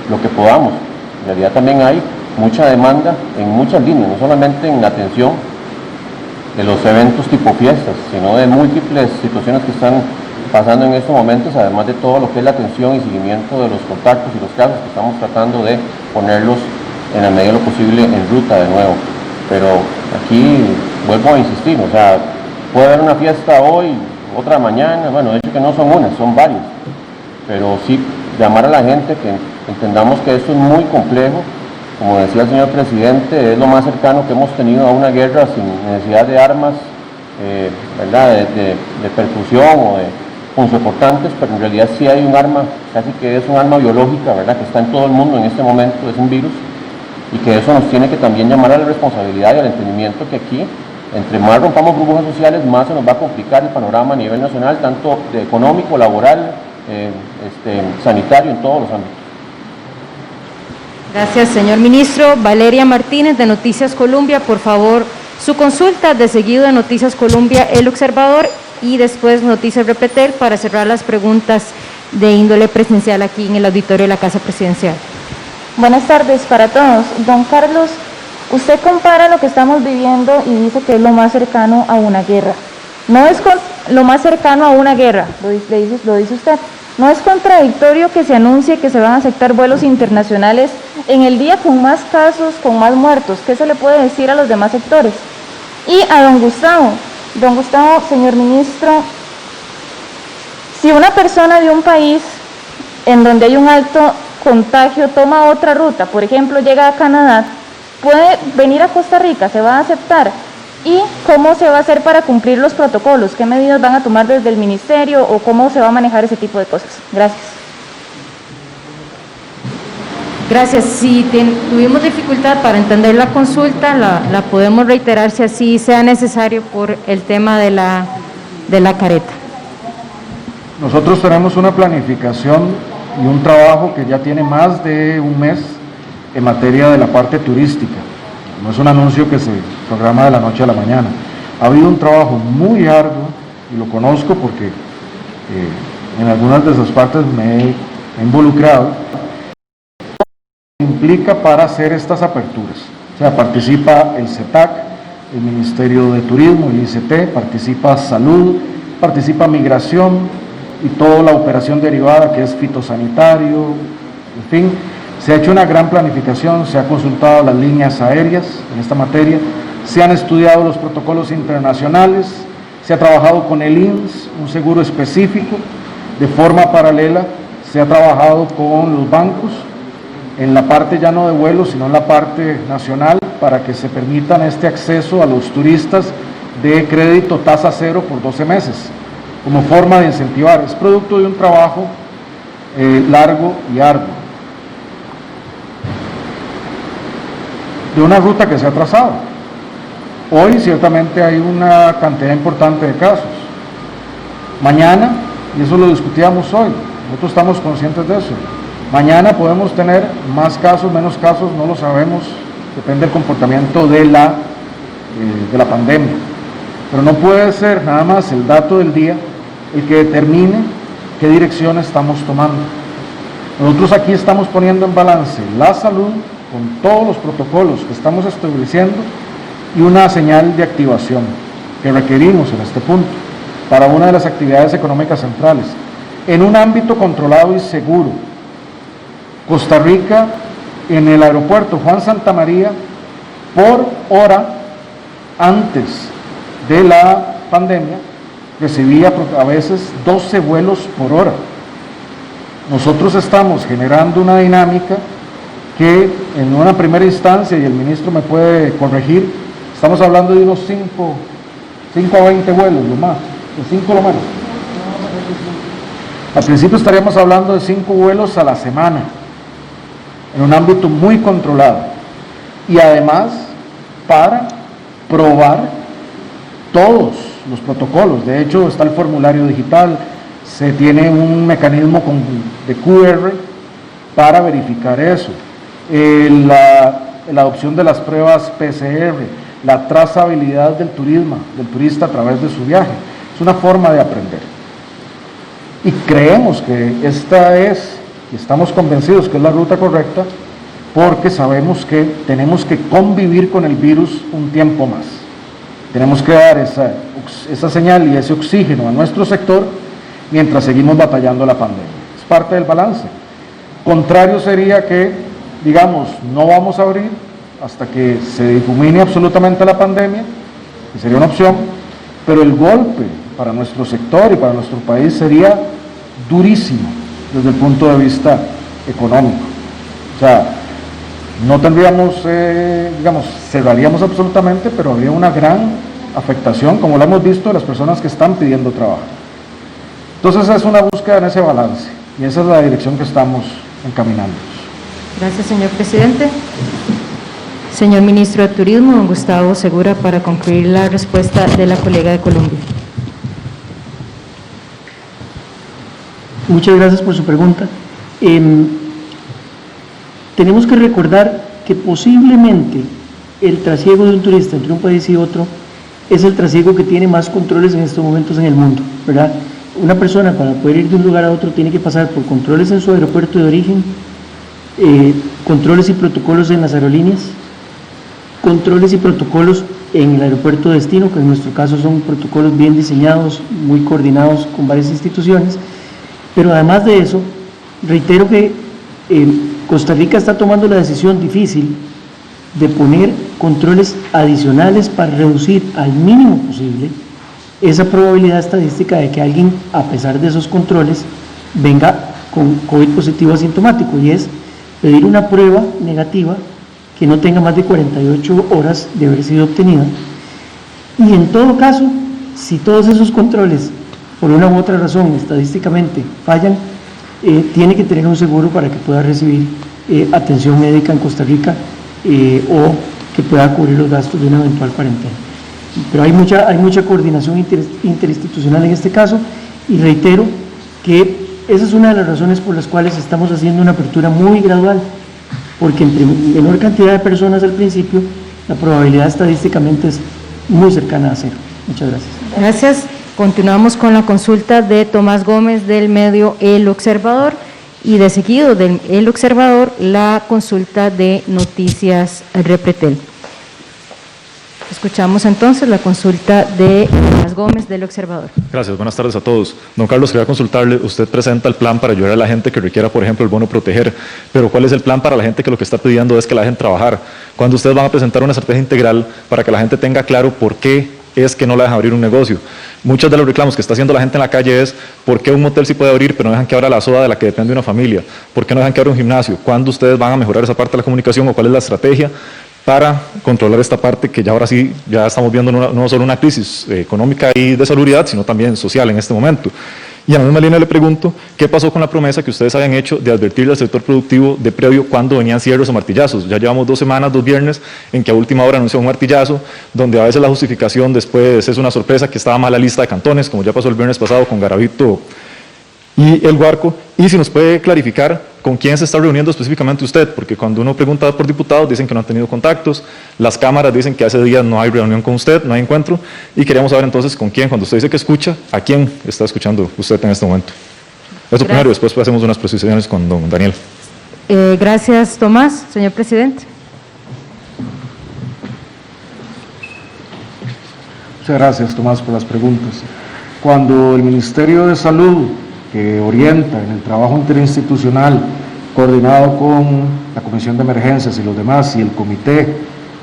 lo que podamos. En realidad también hay mucha demanda en muchas líneas, no solamente en la atención de los eventos tipo fiestas, sino de múltiples situaciones que están pasando en estos momentos, además de todo lo que es la atención y seguimiento de los contactos y los casos que estamos tratando de ponerlos en la medida de lo posible en ruta de nuevo. Pero aquí vuelvo a insistir, o sea, puede haber una fiesta hoy, otra mañana, bueno, de hecho que no son unas, son varias, pero sí llamar a la gente que entendamos que esto es muy complejo, como decía el señor presidente, es lo más cercano que hemos tenido a una guerra sin necesidad de armas, ¿verdad? De percusión o de punzocortantes, pero en realidad sí hay un arma, casi que es un arma biológica, ¿verdad? Que está en todo el mundo en este momento, es un virus, y que eso nos tiene que también llamar a la responsabilidad y al entendimiento que aquí, entre más rompamos burbujas sociales, más se nos va a complicar el panorama a nivel nacional, tanto de económico, laboral, sanitario, en todos los ámbitos. Gracias, señor ministro. Valeria Martínez, de Noticias Colombia, por favor, su consulta, de seguido de Noticias Colombia, El Observador, y después Noticias Repetel, para cerrar las preguntas de índole presencial aquí en el auditorio de la Casa Presidencial. Buenas tardes para todos. Don Carlos, usted compara lo que estamos viviendo y dice que es lo más cercano a una guerra. No es lo más cercano a una guerra, lo dice usted. ¿No es contradictorio que se anuncie que se van a aceptar vuelos internacionales en el día con más casos, con más muertos? ¿Qué se le puede decir a los demás sectores? Y a don Gustavo, señor ministro, si una persona de un país en donde hay un alto contagio toma otra ruta, por ejemplo llega a Canadá, puede venir a Costa Rica, ¿se va a aceptar? ¿Y cómo se va a hacer para cumplir los protocolos? ¿Qué medidas van a tomar desde el ministerio o cómo se va a manejar ese tipo de cosas? Gracias. Gracias. Si tuvimos dificultad para entender la consulta, la podemos reiterar si así sea necesario por el tema de la careta. Nosotros tenemos una planificación y un trabajo que ya tiene más de un mes en materia de la parte turística. No es un anuncio que se programa de la noche a la mañana. Ha habido un trabajo muy arduo, y lo conozco porque en algunas de esas partes me he involucrado. Implica para hacer estas aperturas. O sea, participa el CETAC, el Ministerio de Turismo, el ICT, participa Salud, participa Migración y toda la operación derivada que es fitosanitario, en fin. Se ha hecho una gran planificación, se ha consultado las líneas aéreas en esta materia, se han estudiado los protocolos internacionales, se ha trabajado con el INS, un seguro específico, de forma paralela se ha trabajado con los bancos, en la parte ya no de vuelos, sino en la parte nacional, para que se permitan este acceso a los turistas de crédito tasa cero por 12 meses, como forma de incentivar. Es producto de un trabajo largo y arduo, de una ruta que se ha trazado. Hoy ciertamente hay una cantidad importante de casos. Mañana, y eso lo discutíamos hoy, nosotros estamos conscientes de eso, mañana podemos tener más casos, menos casos, no lo sabemos, depende del comportamiento de la pandemia. Pero no puede ser nada más el dato del día el que determine qué dirección estamos tomando. Nosotros aquí estamos poniendo en balance la salud con todos los protocolos que estamos estableciendo y una señal de activación que requerimos en este punto para una de las actividades económicas centrales, en un ámbito controlado y seguro. Costa Rica, en el aeropuerto Juan Santamaría, por hora, antes de la pandemia, recibía a veces 12 vuelos por hora. Nosotros estamos generando una dinámica que en una primera instancia, y el ministro me puede corregir, estamos hablando de unos 5 a 20 vuelos, lo más, de 5 lo menos. Al principio estaríamos hablando de 5 vuelos a la semana, en un ámbito muy controlado, y además para probar todos los protocolos. De hecho, está el formulario digital, se tiene un mecanismo de QR para verificar eso. La adopción de las pruebas PCR, la trazabilidad del turista a través de su viaje. Es una forma de aprender. Y creemos que esta es, y estamos convencidos que es la ruta correcta, porque sabemos que tenemos que convivir con el virus un tiempo más. Tenemos que dar esa señal y ese oxígeno a nuestro sector mientras seguimos batallando la pandemia. Es parte del balance. Contrario sería que, digamos, no vamos a abrir hasta que se difumine absolutamente la pandemia, que sería una opción, pero el golpe para nuestro sector y para nuestro país sería durísimo desde el punto de vista económico. O sea, No tendríamos, digamos, cerraríamos absolutamente, pero habría una gran afectación, como lo hemos visto, de las personas que están pidiendo trabajo. Entonces es una búsqueda en ese balance y esa es la dirección que estamos encaminando. Gracias, señor presidente. Señor ministro de Turismo, don Gustavo Segura, para concluir la respuesta de la colega de Colombia. Muchas gracias por su pregunta. Tenemos que recordar que posiblemente el trasiego de un turista entre un país y otro es el trasiego que tiene más controles en estos momentos en el mundo, ¿verdad? Una persona para poder ir de un lugar a otro tiene que pasar por controles en su aeropuerto de origen, controles y protocolos en las aerolíneas, controles y protocolos en el aeropuerto de destino, que en nuestro caso son protocolos bien diseñados, muy coordinados con varias instituciones, pero además de eso, reitero que Costa Rica está tomando la decisión difícil de poner controles adicionales para reducir al mínimo posible esa probabilidad estadística de que alguien, a pesar de esos controles, venga con COVID positivo asintomático, y es pedir una prueba negativa que no tenga más de 48 horas de haber sido obtenida. Y en todo caso, si todos esos controles, por una u otra razón, estadísticamente fallan, tiene que tener un seguro para que pueda recibir atención médica en Costa Rica o que pueda cubrir los gastos de una eventual cuarentena. Pero hay mucha coordinación interinstitucional en este caso, y reitero que esa es una de las razones por las cuales estamos haciendo una apertura muy gradual, porque entre menor cantidad de personas al principio, la probabilidad estadísticamente es muy cercana a cero. Muchas gracias. Gracias. Continuamos con la consulta de Tomás Gómez del medio El Observador, y de seguido del El Observador la consulta de Noticias Repretel. Escuchamos entonces la consulta de Tomás Gómez del Observador. Gracias, buenas tardes a todos. Don Carlos, quería consultarle, usted presenta el plan para ayudar a la gente que requiera, por ejemplo, el bono proteger, pero ¿cuál es el plan para la gente que lo que está pidiendo es que la dejen trabajar? ¿Cuándo ustedes van a presentar una estrategia integral para que la gente tenga claro por qué es que no la dejan abrir un negocio? Muchos de los reclamos que está haciendo la gente en la calle es ¿por qué un motel sí puede abrir pero no dejan que abra la soda de la que depende una familia? ¿Por qué no dejan que abra un gimnasio? ¿Cuándo ustedes van a mejorar esa parte de la comunicación o cuál es la estrategia para controlar esta parte que ya ahora sí ya estamos viendo no solo una crisis económica y de salubridad, sino también social en este momento? Y a la misma línea le pregunto, ¿qué pasó con la promesa que ustedes habían hecho de advertirle al sector productivo de previo cuando venían cierres o martillazos? Ya llevamos 2 semanas, 2 viernes, en que a última hora anunció un martillazo, donde a veces la justificación después es una sorpresa que estaba mal la lista de cantones, como ya pasó el viernes pasado con Garavito y El Guarco. Y si nos puede clarificar con quién se está reuniendo específicamente usted, porque cuando uno pregunta por diputados dicen que no han tenido contactos, las cámaras dicen que hace días no hay reunión con usted, no hay encuentro, y queríamos saber entonces con quién, cuando usted dice que escucha, ¿a quién está escuchando usted en este momento? Eso primero, después hacemos unas precisiones con don Daniel. Gracias, Tomás. Señor presidente. Muchas gracias, Tomás, por las preguntas. Cuando el Ministerio de Salud, que orienta en el trabajo interinstitucional coordinado con la Comisión de Emergencias y los demás, y el Comité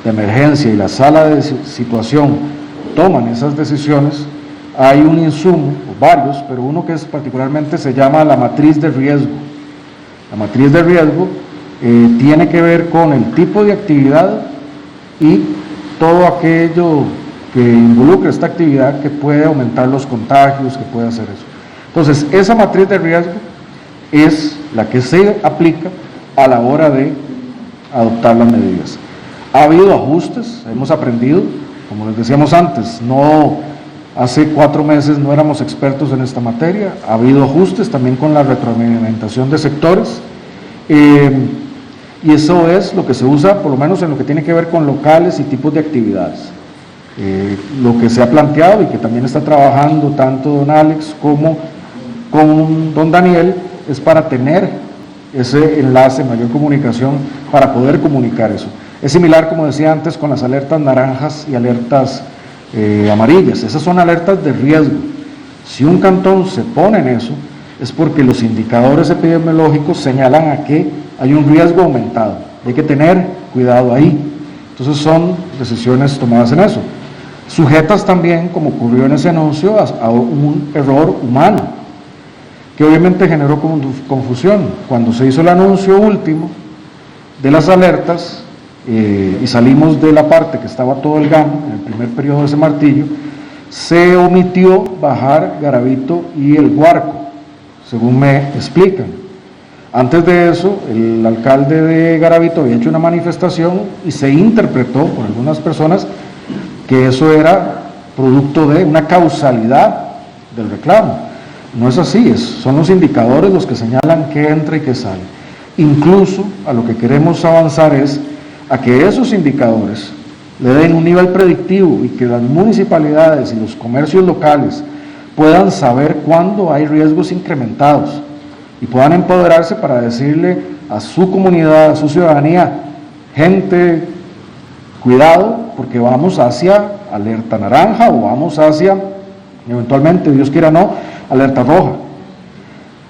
de Emergencia y la Sala de Situación toman esas decisiones, hay un insumo, o varios, pero uno que particularmente se llama la matriz de riesgo. La matriz de riesgo tiene que ver con el tipo de actividad y todo aquello que involucra esta actividad que puede aumentar los contagios, que puede hacer eso. Entonces, esa matriz de riesgo es la que se aplica a la hora de adoptar las medidas. Ha habido ajustes, hemos aprendido, como les decíamos antes, hace 4 meses no éramos expertos en esta materia, ha habido ajustes también con la retroalimentación de sectores, y eso es lo que se usa, por lo menos en lo que tiene que ver con locales y tipos de actividades. Lo que se ha planteado y que también está trabajando tanto don Alex como con don Daniel es para tener ese enlace, mayor comunicación, para poder comunicar eso. Es similar, como decía antes, con las alertas naranjas y alertas amarillas. Esas son alertas de riesgo. Si un cantón se pone en eso, es porque los indicadores epidemiológicos señalan a que hay un riesgo aumentado. Hay que tener cuidado ahí. Entonces son decisiones tomadas en eso. Sujetas también, como ocurrió en ese anuncio, a un error humano, que obviamente generó confusión. Cuando se hizo el anuncio último, de las alertas y salimos de la parte que estaba todo el GAM, en el primer periodo de ese martillo, se omitió bajar Garavito y el Guarco, según me explican. Antes de eso, el alcalde de Garavito había hecho una manifestación y se interpretó por algunas personas que eso era producto de una causalidad del reclamo. No es así, son los indicadores los que señalan qué entra y qué sale. Incluso a lo que queremos avanzar es a que esos indicadores le den un nivel predictivo y que las municipalidades y los comercios locales puedan saber cuándo hay riesgos incrementados y puedan empoderarse para decirle a su comunidad, a su ciudadanía, gente, cuidado, porque vamos hacia alerta naranja o vamos hacia, eventualmente, Dios quiera no, alerta roja.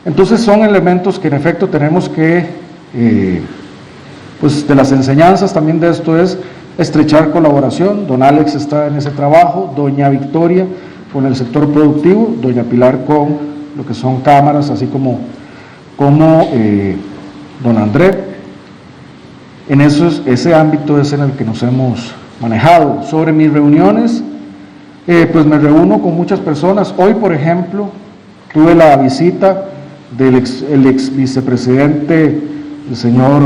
Entonces son elementos que en efecto tenemos que, pues de las enseñanzas también de esto es estrechar colaboración. Don Alex está en ese trabajo, doña Victoria con el sector productivo, doña Pilar con lo que son cámaras, así como don André. En ese ámbito es en el que nos hemos manejado. Sobre mis reuniones, pues me reúno con muchas personas. Hoy, por ejemplo, tuve la visita del ex vicepresidente, el señor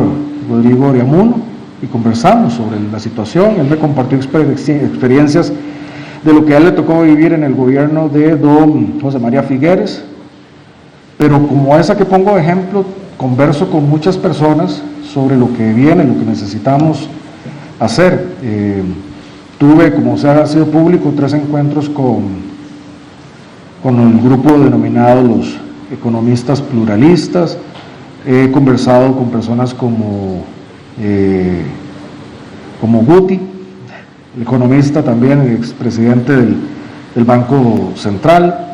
Rodrigo Oriamuno, y conversamos sobre la situación. Él me compartió experiencias de lo que a él le tocó vivir en el gobierno de don José María Figueres, pero como esa que pongo de ejemplo, converso con muchas personas sobre lo que viene, lo que necesitamos hacer. Tuve, como se ha sido público, 3 encuentros con el grupo denominado los economistas pluralistas. He conversado con personas como Guti, el economista también, el expresidente del Banco Central.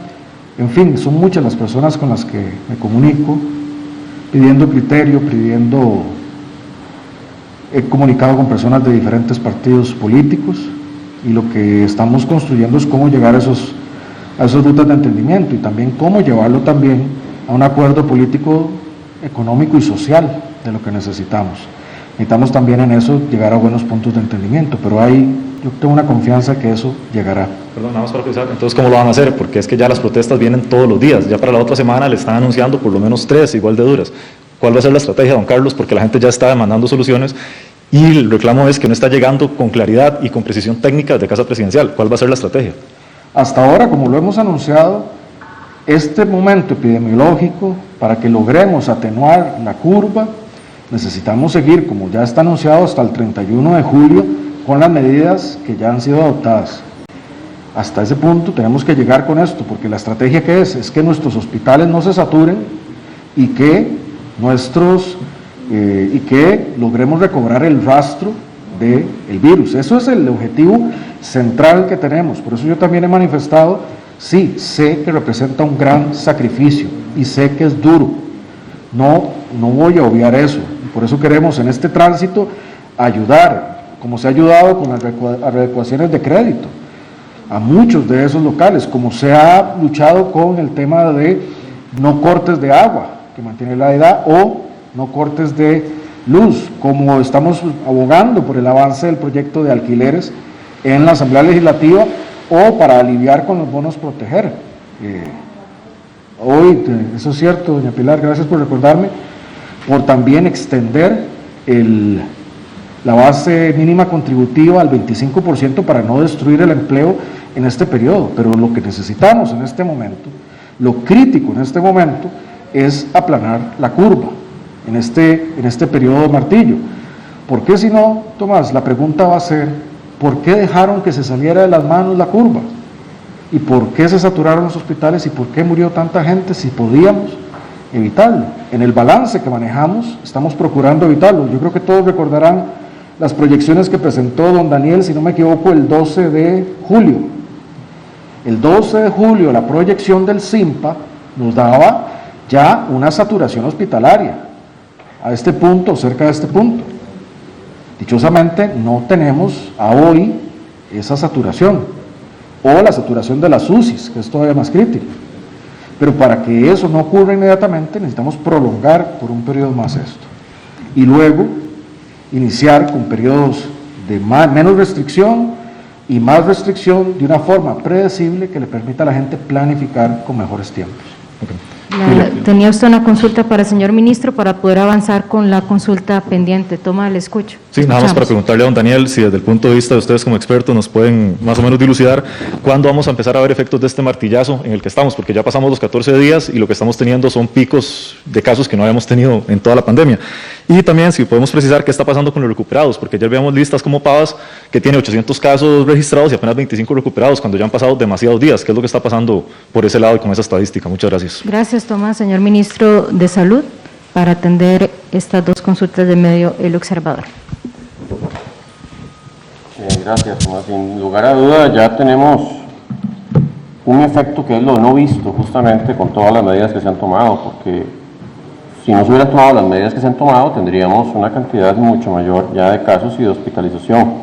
En fin, son muchas las personas con las que me comunico, pidiendo criterio, he comunicado con personas de diferentes partidos políticos y lo que estamos construyendo es cómo llegar a esas rutas de entendimiento y también cómo llevarlo también a un acuerdo político, económico y social de lo que necesitamos. Necesitamos también en eso llegar a buenos puntos de entendimiento, pero yo tengo una confianza que eso llegará. Perdón, nada más para precisar, entonces ¿cómo lo van a hacer? Porque es que ya las protestas vienen todos los días, ya para la otra semana le están anunciando por lo menos 3 igual de duras. ¿Cuál va a ser la estrategia, don Carlos? Porque la gente ya está demandando soluciones y el reclamo es que no está llegando con claridad y con precisión técnica de Casa Presidencial. ¿Cuál va a ser la estrategia? Hasta ahora, como lo hemos anunciado, este momento epidemiológico, para que logremos atenuar la curva, necesitamos seguir, como ya está anunciado, hasta el 31 de julio con las medidas que ya han sido adoptadas. Hasta ese punto tenemos que llegar con esto, porque la estrategia que es que nuestros hospitales no se saturen y que logremos recobrar el rastro del virus. Eso es el objetivo central que tenemos. Por eso yo también he manifestado, sí, sé que representa un gran sacrificio y sé que es duro. No voy a obviar eso. Por eso queremos en este tránsito ayudar, como se ha ayudado con las adecuaciones de crédito, a muchos de esos locales, como se ha luchado con el tema de no cortes de agua, que mantiene la edad, o no cortes de luz, como estamos abogando por el avance del proyecto de alquileres en la Asamblea Legislativa, o para aliviar con los bonos proteger. Hoy, eso es cierto, doña Pilar, gracias por recordarme, por también extender la base mínima contributiva al 25% para no destruir el empleo en este periodo. Pero lo que necesitamos en este momento, lo crítico en este momento, es aplanar la curva en este periodo de martillo. ¿Por qué si no, Tomás? La pregunta va a ser, ¿por qué dejaron que se saliera de las manos la curva? ¿Y por qué se saturaron los hospitales? ¿Y por qué murió tanta gente si podíamos evitarlo? En el balance que manejamos estamos procurando evitarlo. Yo creo que todos recordarán las proyecciones que presentó don Daniel, si no me equivoco, el 12 de julio. El 12 de julio la proyección del CIMPA nos daba ya una saturación hospitalaria a este punto, cerca de este punto. Dichosamente no tenemos a hoy esa saturación, o la saturación de las UCIs, que es todavía más crítica. Pero para que eso no ocurra inmediatamente necesitamos prolongar por un periodo más esto. Y luego iniciar con periodos de menos restricción y más restricción de una forma predecible que le permita a la gente planificar con mejores tiempos. Tenía usted una consulta para el señor ministro para poder avanzar con la consulta pendiente. Toma, le escucho. Sí, nada más para preguntarle a don Daniel si desde el punto de vista de ustedes como expertos nos pueden más o menos dilucidar cuándo vamos a empezar a ver efectos de este martillazo en el que estamos, porque ya pasamos los 14 días y lo que estamos teniendo son picos de casos que no habíamos tenido en toda la pandemia. Y también si podemos precisar qué está pasando con los recuperados, porque ayer veíamos listas como Pavas que tiene 800 casos registrados y apenas 25 recuperados cuando ya han pasado demasiados días. ¿Qué es lo que está pasando por ese lado y con esa estadística? Muchas gracias. Gracias, Tomás. Señor ministro de Salud, para atender estas dos consultas de medio El Observador. Gracias, Tomás. Sin lugar a duda ya tenemos un efecto que es lo no visto justamente con todas las medidas que se han tomado, porque si no se hubieran tomado las medidas que se han tomado tendríamos una cantidad mucho mayor ya de casos y de hospitalización.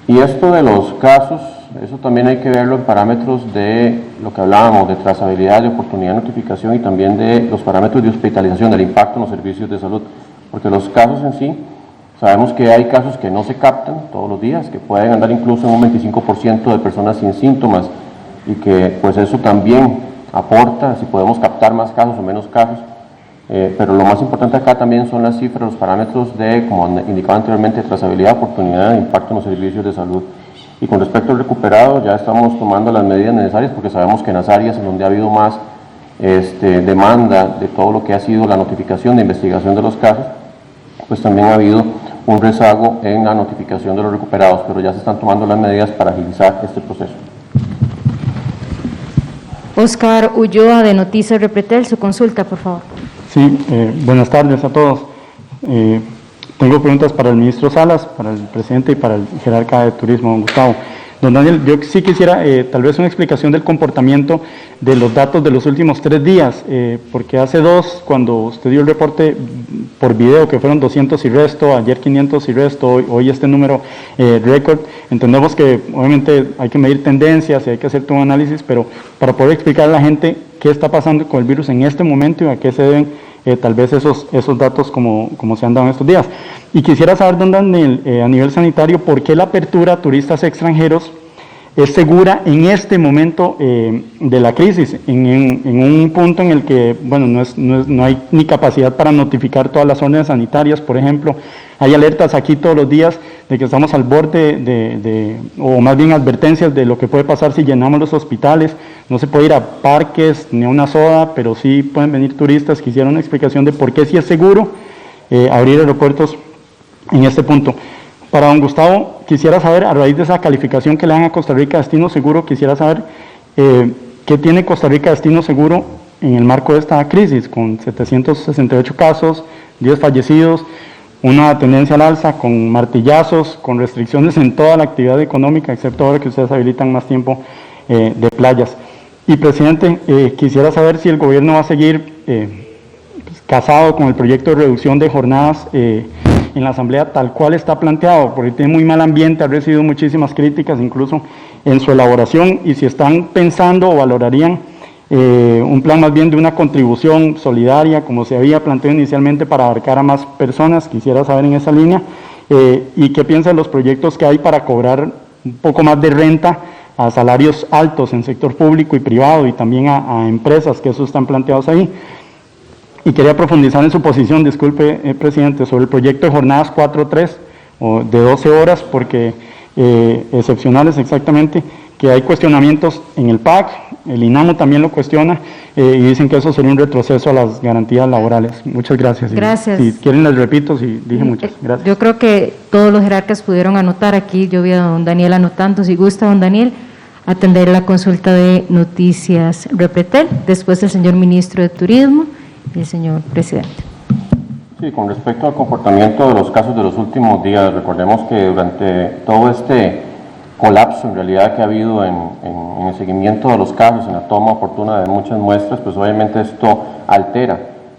Y esto de los casos, eso también hay que verlo en parámetros de lo que hablábamos, de trazabilidad, de oportunidad de notificación y también de los parámetros de hospitalización, del impacto en los servicios de salud, porque los casos en sí, sabemos que hay casos que no se captan todos los días, que pueden andar incluso en un 25% de personas sin síntomas y que pues eso también aporta, si podemos captar más casos o menos casos, pero lo más importante acá también son las cifras, los parámetros de, como indicaba anteriormente, trazabilidad, oportunidad de impacto en los servicios de salud. Y con respecto al recuperado, ya estamos tomando las medidas necesarias porque sabemos que en las áreas en donde ha habido más demanda de todo lo que ha sido la notificación de investigación de los casos, pues también ha habido un rezago en la notificación de los recuperados, pero ya se están tomando las medidas para agilizar este proceso. Oscar Ulloa, de Noticias Repretel, su consulta, por favor. Sí, buenas tardes a todos. Tengo preguntas para el ministro Salas, para el presidente y para el jerarca de turismo, don Gustavo. Don Daniel, yo sí quisiera tal vez una explicación del comportamiento de los datos de los últimos 3 días, porque hace 2, cuando usted dio el reporte por video, que fueron 200 y resto, ayer 500 y resto, hoy este número récord, entendemos que obviamente hay que medir tendencias y hay que hacer todo un análisis, pero para poder explicar a la gente qué está pasando con el virus en este momento y a qué se deben tal vez esos datos como se han dado en estos días. Y quisiera saber, don Daniel, a nivel sanitario, ¿por qué la apertura a turistas extranjeros es segura en este momento de la crisis, en un punto en el que, bueno, no hay ni capacidad para notificar todas las órdenes sanitarias? Por ejemplo, hay alertas aquí todos los días de que estamos al borde o más bien advertencias de lo que puede pasar si llenamos los hospitales. No se puede ir a parques ni a una soda, pero sí pueden venir turistas. Quisiera una explicación de por qué sí es seguro abrir aeropuertos en este punto. Para don Gustavo, quisiera saber, a raíz de esa calificación que le dan a Costa Rica Destino Seguro, quisiera saber qué tiene Costa Rica Destino Seguro en el marco de esta crisis, con 768 casos, 10 fallecidos, una tendencia al alza, con martillazos, con restricciones en toda la actividad económica, excepto ahora que ustedes habilitan más tiempo de playas. Y, presidente, quisiera saber si el gobierno va a seguir casado con el proyecto de reducción de jornadas en la Asamblea tal cual está planteado, porque tiene muy mal ambiente, ha recibido muchísimas críticas incluso en su elaboración, y si están pensando o valorarían un plan más bien de una contribución solidaria, como se había planteado inicialmente, para abarcar a más personas. Quisiera saber en esa línea, y qué piensa de los proyectos que hay para cobrar un poco más de renta a salarios altos en sector público y privado, y también a empresas, que esos están planteados ahí. Y quería profundizar en su posición, disculpe, presidente, sobre el proyecto de jornadas 4-3, o de 12 horas, porque excepcionales exactamente, que hay cuestionamientos en el PAC, el INAMO también lo cuestiona, y dicen que eso sería un retroceso a las garantías laborales. Muchas gracias. Gracias. Si quieren les repito, si dije muchas. Gracias. Yo creo que todos los jerarcas pudieron anotar aquí, yo vi a don Daniel anotando. Si gusta, don Daniel, atender la consulta de Noticias Repretel, después el señor ministro de Turismo y el señor presidente. Sí, con respecto al comportamiento de los casos de los últimos días, recordemos que durante todo este colapso en realidad que ha habido en el seguimiento de los casos, en la toma oportuna de muchas muestras, pues obviamente esto altera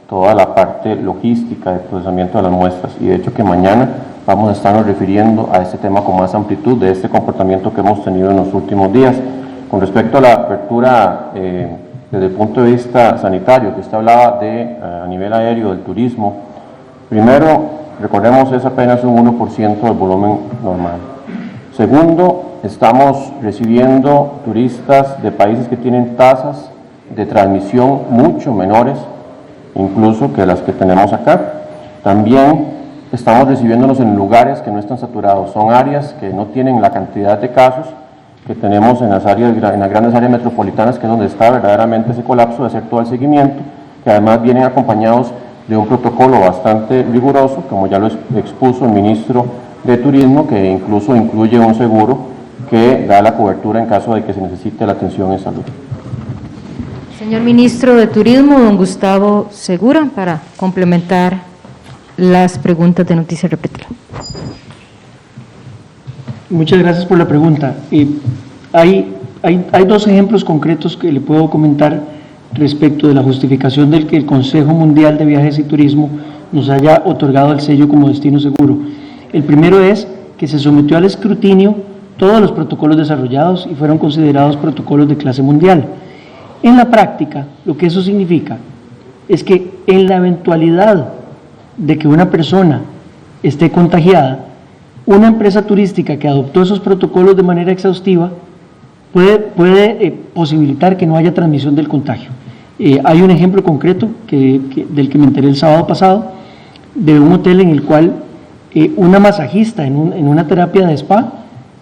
toda la parte logística de procesamiento de las muestras, y de hecho que mañana vamos a estarnos refiriendo a este tema con más amplitud de este comportamiento que hemos tenido en los últimos días. Con respecto a la apertura desde el punto de vista sanitario, que usted hablaba de a nivel aéreo del turismo, primero recordemos, es apenas un 1% del volumen normal. Segundo, estamos recibiendo turistas de países que tienen tasas de transmisión mucho menores, incluso que las que tenemos acá. También estamos recibiéndolos en lugares que no están saturados, son áreas que no tienen la cantidad de casos que tenemos en las grandes áreas metropolitanas, que es donde está verdaderamente ese colapso, de hacer todo el seguimiento, que además vienen acompañados de un protocolo bastante riguroso, como ya lo expuso el ministro de Turismo, que incluso incluye un seguro que da la cobertura en caso de que se necesite la atención en salud. Señor ministro de Turismo, don Gustavo Segura, para complementar las preguntas de Noticias Repetida. Muchas gracias por la pregunta. Hay dos ejemplos concretos que le puedo comentar respecto de la justificación del que el Consejo Mundial de Viajes y Turismo nos haya otorgado el sello como destino seguro. El primero es que se sometió al escrutinio todos los protocolos desarrollados y fueron considerados protocolos de clase mundial. En la práctica, lo que eso significa es que en la eventualidad de que una persona esté contagiada, una empresa turística que adoptó esos protocolos de manera exhaustiva puede posibilitar que no haya transmisión del contagio. Hay un ejemplo concreto del que me enteré el sábado pasado, de un hotel en el cual una masajista en una terapia de spa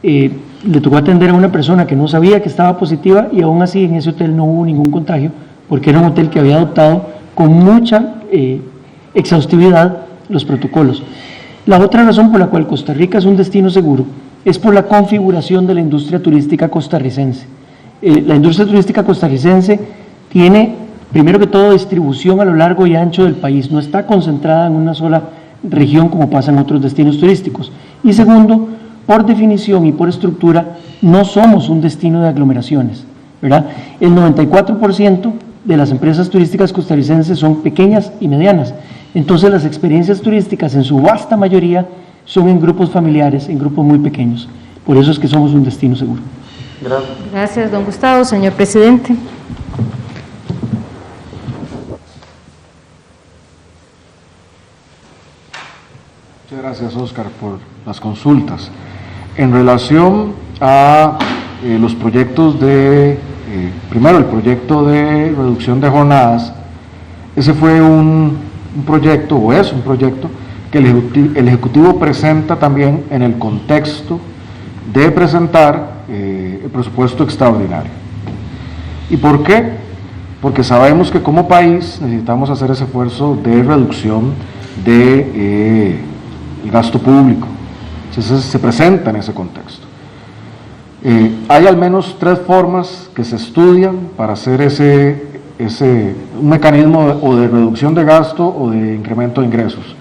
le tocó atender a una persona que no sabía que estaba positiva, y aún así en ese hotel no hubo ningún contagio, porque era un hotel que había adoptado con mucha exhaustividad los protocolos. La otra razón por la cual Costa Rica es un destino seguro es por la configuración de la industria turística costarricense. La industria turística costarricense tiene, primero que todo, distribución a lo largo y ancho del país, no está concentrada en una sola región como pasa en otros destinos turísticos. Y segundo, por definición y por estructura, no somos un destino de aglomeraciones, ¿verdad? El 94% de las empresas turísticas costarricenses son pequeñas y medianas. Entonces las experiencias turísticas en su vasta mayoría son en grupos familiares, en grupos muy pequeños. Por eso es que somos un destino seguro. Gracias. Gracias, don Gustavo. Señor presidente. Muchas gracias, Óscar, por las consultas. En relación a los proyectos primero el proyecto de reducción de jornadas, ese fue un proyecto, o es un proyecto, que el Ejecutivo presenta también en el contexto de presentar el presupuesto extraordinario. ¿Y por qué? Porque sabemos que como país necesitamos hacer ese esfuerzo de reducción del gasto público. Entonces se presenta en ese contexto. Hay al menos 3 formas que se estudian para hacer un mecanismo o de reducción de gasto o de incremento de ingresos.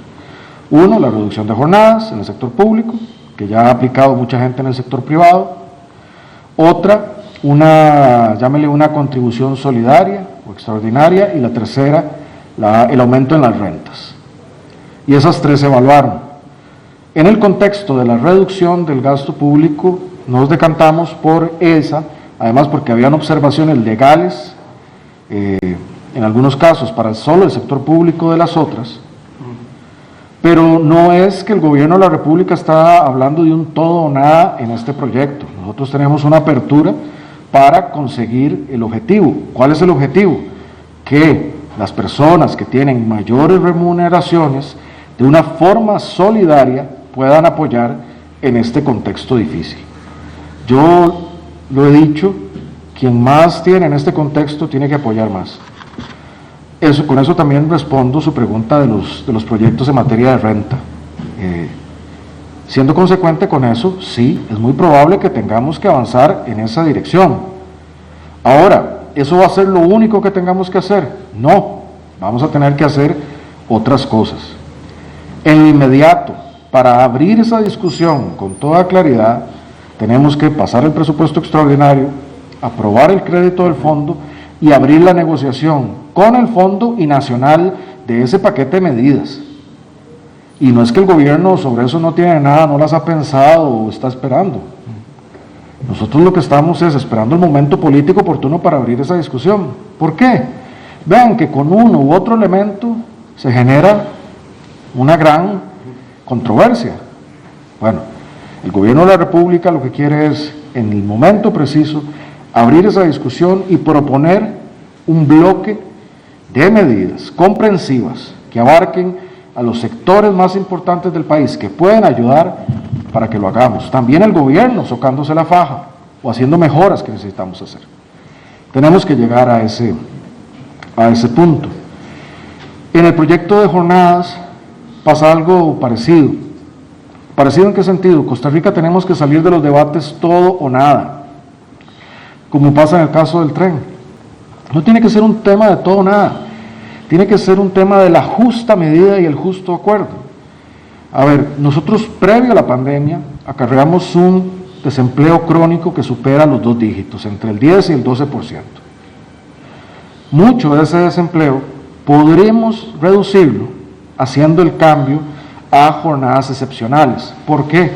Uno, la reducción de jornadas en el sector público, que ya ha aplicado mucha gente en el sector privado. Otra, llámele una contribución solidaria o extraordinaria. Y la tercera, el aumento en las rentas. Y esas 3 se evaluaron. En el contexto de la reducción del gasto público, nos decantamos por esa, además porque habían observaciones legales, en algunos casos para solo el sector público de las otras, pero no es que el gobierno de la República está hablando de un todo o nada en este proyecto. Nosotros tenemos una apertura para conseguir el objetivo. ¿Cuál es el objetivo? Que las personas que tienen mayores remuneraciones de una forma solidaria puedan apoyar en este contexto difícil. Yo lo he dicho, quien más tiene en este contexto tiene que apoyar más. Con eso también respondo su pregunta de los proyectos en materia de renta. Siendo consecuente con eso, sí, es muy probable que tengamos que avanzar en esa dirección. Ahora, ¿eso va a ser lo único que tengamos que hacer? No, vamos a tener que hacer otras cosas. En lo inmediato, para abrir esa discusión con toda claridad, tenemos que pasar el presupuesto extraordinario, aprobar el crédito del fondo y abrir la negociación con el fondo y nacional de ese paquete de medidas. Y no es que el gobierno sobre eso no tiene nada, no las ha pensado o está esperando. Nosotros lo que estamos es esperando el momento político oportuno para abrir esa discusión. ¿Por qué? Vean que con uno u otro elemento se genera una gran controversia. Bueno, el gobierno de la República lo que quiere es, en el momento preciso, abrir esa discusión y proponer un bloque de medidas comprensivas que abarquen a los sectores más importantes del país, que pueden ayudar para que lo hagamos. También el gobierno socándose la faja o haciendo mejoras que necesitamos hacer. Tenemos que llegar a ese punto. En el proyecto de jornadas pasa algo parecido. ¿Parecido en qué sentido? Costa Rica tenemos que salir de los debates todo o nada, como pasa en el caso del tren. No tiene que ser un tema de todo o nada, tiene que ser un tema de la justa medida y el justo acuerdo. A ver, nosotros previo a la pandemia acarreamos un desempleo crónico que supera los 2 dígitos, entre el 10 y el 12%. Mucho de ese desempleo podremos reducirlo haciendo el cambio a jornadas excepcionales. ¿Por qué?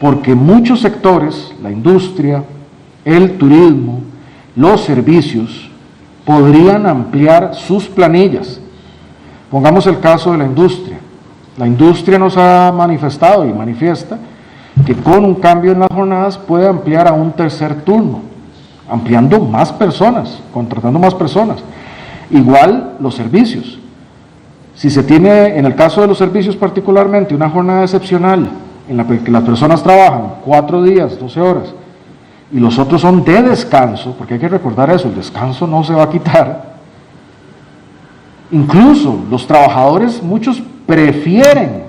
Porque muchos sectores, la industria, el turismo, los servicios, podrían ampliar sus planillas. Pongamos el caso de la industria. La industria nos ha manifestado y manifiesta que con un cambio en las jornadas puede ampliar a un tercer turno, ampliando más personas, contratando más personas. Igual los servicios. Si se tiene, en el caso de los servicios particularmente, una jornada excepcional en la que las personas trabajan 4 días, 12 horas, y los otros son de descanso, porque hay que recordar eso, el descanso no se va a quitar. Incluso los trabajadores, muchos prefieren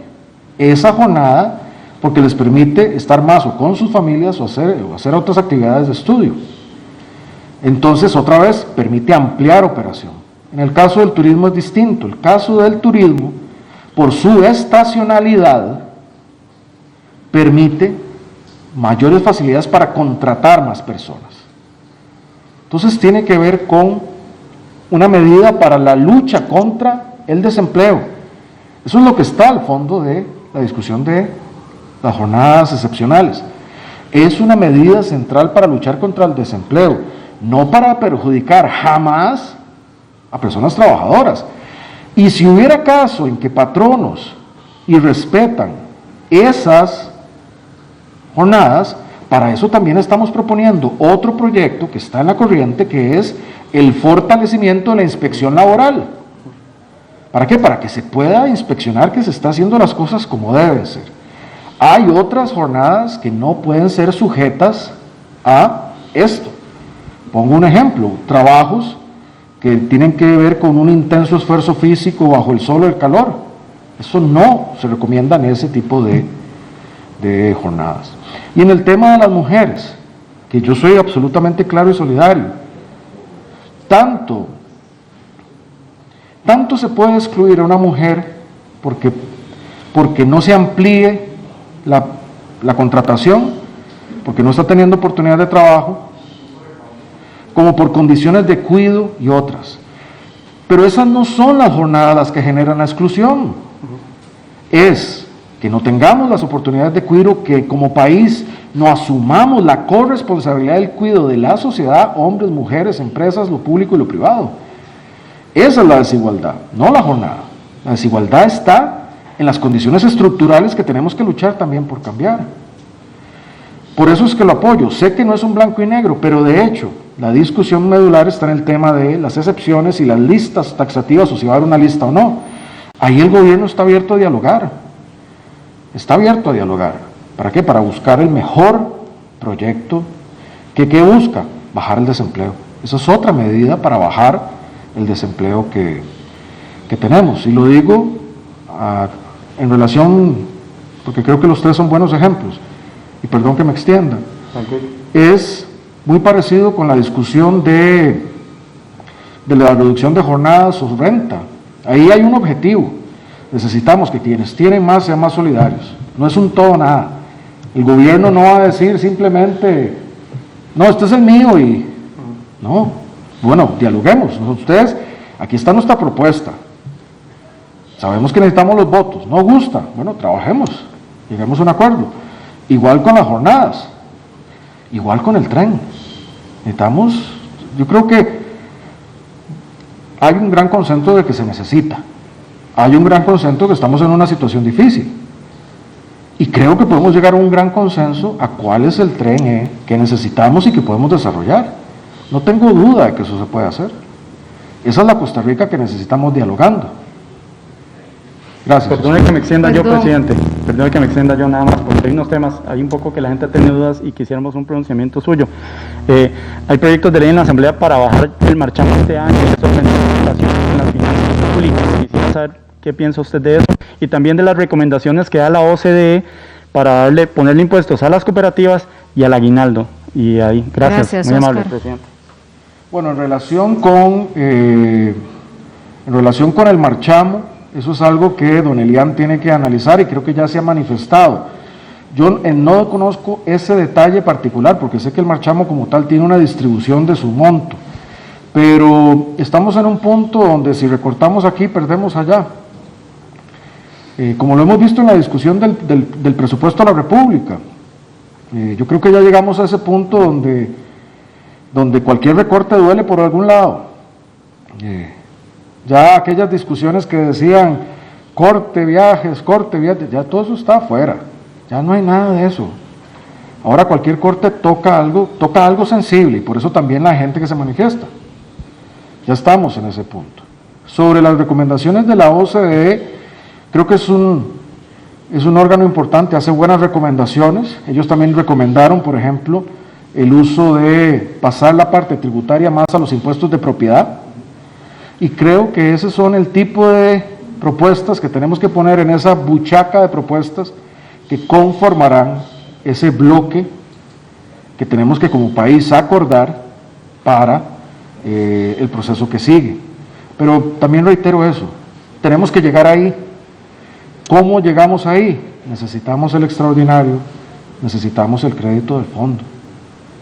esa jornada porque les permite estar más o con sus familias o hacer otras actividades de estudio. Entonces, otra vez, permite ampliar operación. En el caso del turismo es distinto. El caso del turismo, por su estacionalidad, permite mayores facilidades para contratar más personas. Entonces tiene que ver con una medida para la lucha contra el desempleo. Eso es lo que está al fondo de la discusión de las jornadas excepcionales. Es una medida central para luchar contra el desempleo, no para perjudicar jamás a personas trabajadoras. Y si hubiera caso en que patronos irrespetan esas jornadas, para eso también estamos proponiendo otro proyecto que está en la corriente, que es el fortalecimiento de la inspección laboral. ¿Para qué? Para que se pueda inspeccionar que se está haciendo las cosas como deben ser. Hay otras jornadas que no pueden ser sujetas a esto. Pongo un ejemplo, trabajos que tienen que ver con un intenso esfuerzo físico bajo el sol o el calor. Eso no se recomienda en ese tipo de jornadas. Y en el tema de las mujeres, que yo soy absolutamente claro y solidario, tanto se puede excluir a una mujer porque no se amplíe la contratación, porque no está teniendo oportunidad de trabajo, como por condiciones de cuidado y otras. Pero esas no son las jornadas las que generan la exclusión. Es que no tengamos las oportunidades de cuidado, que como país no asumamos la corresponsabilidad del cuidado de la sociedad, hombres, mujeres, empresas, lo público y lo privado. Esa es la desigualdad, no la jornada. La desigualdad está en las condiciones estructurales que tenemos que luchar también por cambiar. Por eso es que lo apoyo. Sé que no es un blanco y negro, pero de hecho, la discusión medular está en el tema de las excepciones y las listas taxativas, o si va a haber una lista o no. Ahí el gobierno está abierto a dialogar. Está abierto a dialogar. ¿Para qué? Para buscar el mejor proyecto. ¿Qué busca? Bajar el desempleo. Esa es otra medida para bajar el desempleo que tenemos. Y lo digo en relación, porque creo que los tres son buenos ejemplos, y perdón que me extienda, es muy parecido con la discusión de la reducción de jornadas o renta. Ahí hay un objetivo. Necesitamos que quienes tienen más sean más solidarios. No es un todo o nada. El gobierno no va a decir simplemente, no, este es el mío y... No, bueno, dialoguemos. Ustedes, aquí está nuestra propuesta. Sabemos que necesitamos los votos. ¿No gusta? Bueno, trabajemos, lleguemos a un acuerdo. Igual con las jornadas, igual con el tren. Necesitamos, yo creo que hay un gran consenso de que se necesita. Hay un gran consenso de que estamos en una situación difícil. Y creo que podemos llegar a un gran consenso a cuál es el tren que necesitamos y que podemos desarrollar. No tengo duda de que eso se puede hacer. Esa es la Costa Rica que necesitamos dialogando. Gracias. Perdone que me extienda yo, presidente. Perdone que me extienda yo nada más, porque hay unos temas, hay un poco que la gente ha tenido dudas y quisiéramos un pronunciamiento suyo. Hay proyectos de ley en la Asamblea para bajar el marchamo este año, eso en las finanzas públicas. Quisiera saber qué piensa usted de eso y también de las recomendaciones que da la OCDE para ponerle impuestos a las cooperativas y al aguinaldo. Y ahí, gracias muy amable, presidente. Bueno, en relación con el marchamo, eso es algo que don Elian tiene que analizar y creo que ya se ha manifestado. Yo no conozco ese detalle particular porque sé que el marchamo como tal tiene una distribución de su monto, pero estamos en un punto donde si recortamos aquí, perdemos allá. Como lo hemos visto en la discusión del presupuesto de la República, yo creo que ya llegamos a ese punto donde cualquier recorte duele por algún lado. Ya aquellas discusiones que decían corte viajes, ya todo eso está afuera, ya no hay nada de eso. Ahora cualquier corte toca algo sensible y por eso también la gente que se manifiesta. Ya estamos en ese punto. Sobre las recomendaciones de la OCDE, creo que es un órgano importante, hace buenas recomendaciones. Ellos también recomendaron, por ejemplo, el uso de pasar la parte tributaria más a los impuestos de propiedad. Y creo que esos son el tipo de propuestas que tenemos que poner en esa buchaca de propuestas que conformarán ese bloque que tenemos que como país acordar para el proceso que sigue. Pero también reitero eso, tenemos que llegar ahí. ¿Cómo llegamos ahí? Necesitamos el extraordinario, necesitamos el crédito del fondo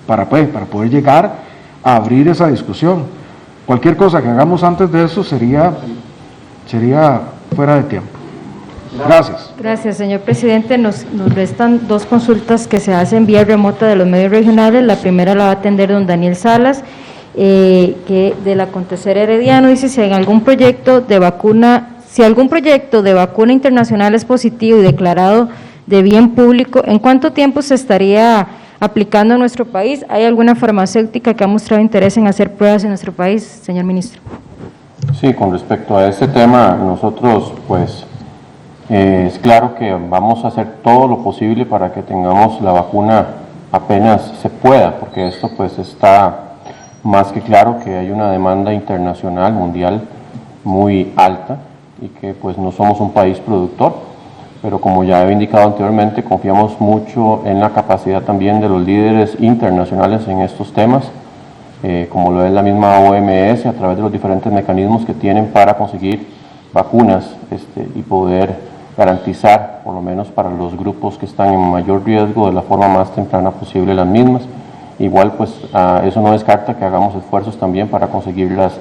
para poder llegar a abrir esa discusión. Cualquier cosa que hagamos antes de eso sería fuera de tiempo. Gracias. Gracias, señor presidente. Nos restan dos consultas que se hacen vía remota de los medios regionales. La primera la va a atender don Daniel Salas, que del acontecer herediano dice si algún proyecto de vacuna internacional es positivo y declarado de bien público, ¿en cuánto tiempo se estaría aplicando en nuestro país? ¿Hay alguna farmacéutica que ha mostrado interés en hacer pruebas en nuestro país, señor ministro? Sí, con respecto a este tema, nosotros pues es claro que vamos a hacer todo lo posible para que tengamos la vacuna apenas se pueda, porque esto pues está más que claro que hay una demanda internacional, mundial, muy alta y que pues no somos un país productor, pero como ya he indicado anteriormente, confiamos mucho en la capacidad también de los líderes internacionales en estos temas, como lo es la misma OMS, a través de los diferentes mecanismos que tienen para conseguir vacunas y poder garantizar, por lo menos para los grupos que están en mayor riesgo, de la forma más temprana posible las mismas. Igual pues eso no descarta que hagamos esfuerzos también para conseguirlas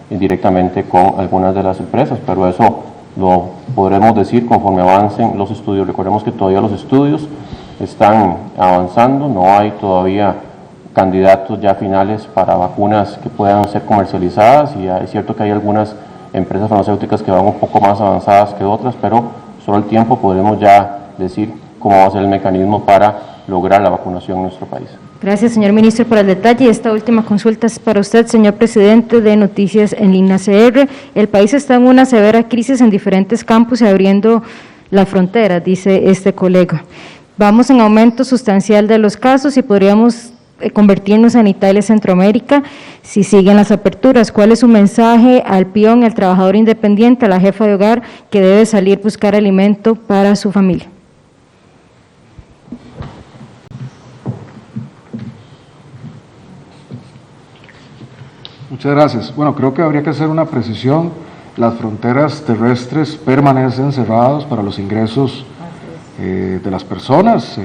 directamente con algunas de las empresas, pero eso lo podremos decir conforme avancen los estudios. Recordemos que todavía los estudios están avanzando, no hay todavía candidatos ya finales para vacunas que puedan ser comercializadas y es cierto que hay algunas empresas farmacéuticas que van un poco más avanzadas que otras, pero solo el tiempo podremos ya decir cómo va a ser el mecanismo para lograr la vacunación en nuestro país. Gracias, señor ministro, por el detalle. Esta última consulta es para usted, señor presidente de Noticias en Línea CR. El país está en una severa crisis en diferentes campos y abriendo la frontera, dice este colega. Vamos en aumento sustancial de los casos y podríamos convertirnos en Italia y Centroamérica si siguen las aperturas. ¿Cuál es su mensaje al peón, al trabajador independiente, a la jefa de hogar que debe salir a buscar alimento para su familia? Muchas gracias. Bueno, creo que habría que hacer una precisión. Las fronteras terrestres permanecen cerradas para los ingresos de las personas.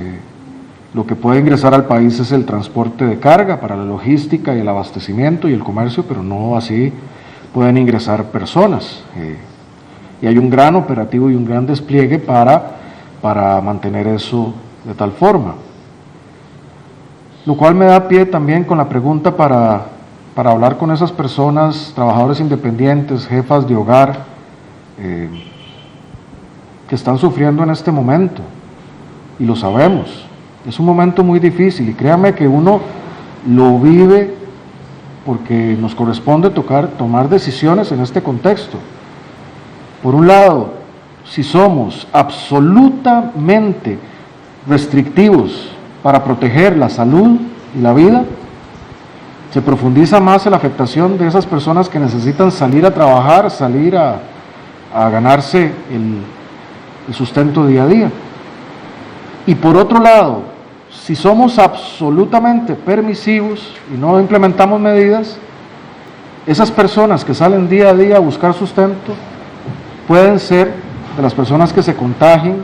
Lo que puede ingresar al país es el transporte de carga para la logística y el abastecimiento y el comercio, pero no así pueden ingresar personas. Y hay un gran operativo y un gran despliegue para mantener eso de tal forma. Lo cual me da pie también con la pregunta para hablar con esas personas, trabajadores independientes, jefas de hogar, que están sufriendo en este momento. y lo sabemos. Es un momento muy difícil y créame que uno lo vive porque nos corresponde tomar decisiones en este contexto. Por un lado, si somos absolutamente restrictivos para proteger la salud y la vida, se profundiza más en la afectación de esas personas que necesitan salir a trabajar, salir a ganarse el sustento día a día. Y por otro lado, si somos absolutamente permisivos y no implementamos medidas, esas personas que salen día a día a buscar sustento pueden ser de las personas que se contagien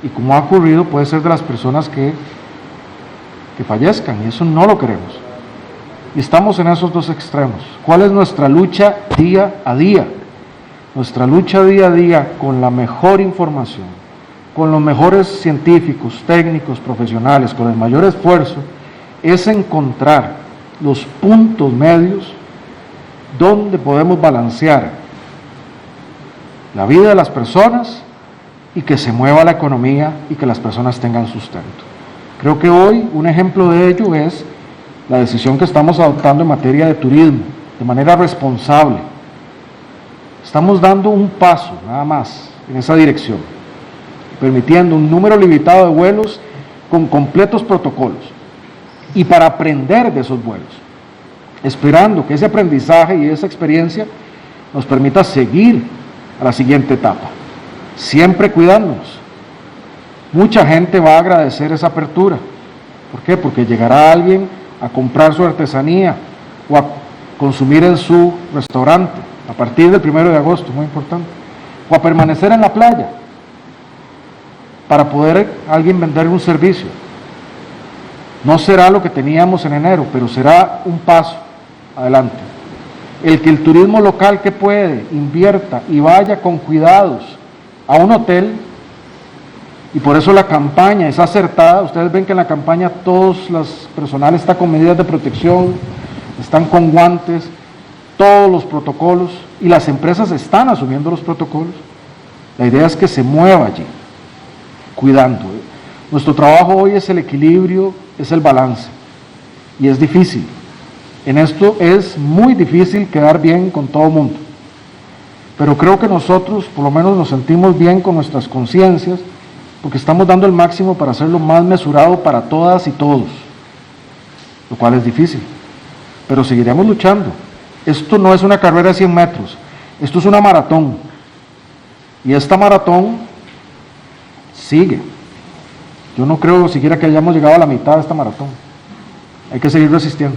y, como ha ocurrido, puede ser de las personas que fallezcan, y eso no lo queremos. Y estamos en esos dos extremos. ¿Cuál es nuestra lucha día a día? Nuestra lucha día a día con la mejor información, con los mejores científicos, técnicos, profesionales, con el mayor esfuerzo, es encontrar los puntos medios donde podemos balancear la vida de las personas y que se mueva la economía y que las personas tengan sustento. Creo que hoy un ejemplo de ello es la decisión que estamos adoptando en materia de turismo, de manera responsable. Estamos dando un paso nada más en esa dirección, permitiendo un número limitado de vuelos con completos protocolos y para aprender de esos vuelos, esperando que ese aprendizaje y esa experiencia nos permita seguir a la siguiente etapa, siempre cuidándonos. Mucha gente va a agradecer esa apertura. ¿Por qué? Porque llegará alguien a comprar su artesanía o a consumir en su restaurante a partir del 1 de agosto, muy importante, o a permanecer en la playa para poder alguien vender un servicio. No será lo que teníamos en enero, pero será un paso adelante. El que el turismo local que puede invierta y vaya con cuidados a un hotel, y por eso la campaña es acertada. Ustedes ven que en la campaña todos los personal está con medidas de protección, están con guantes, todos los protocolos, y las empresas están asumiendo los protocolos. La idea es que se mueva allí, cuidando. Nuestro trabajo hoy es el equilibrio, es el balance, y es difícil. En esto es muy difícil quedar bien con todo el mundo, pero creo que nosotros por lo menos nos sentimos bien con nuestras conciencias, porque estamos dando el máximo para hacerlo más mesurado para todas y todos, lo cual es difícil, pero seguiremos luchando. Esto no es una carrera de 100 metros, esto es una maratón, y esta maratón sigue. Yo no creo siquiera que hayamos llegado a la mitad de esta maratón, hay que seguir resistiendo.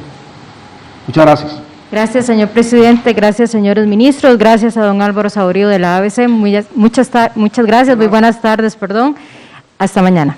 Muchas gracias. Gracias, señor presidente. Gracias, señores ministros. Gracias a don Álvaro Saborío de la ABC. Muchas gracias. Muy buenas tardes. Hasta mañana.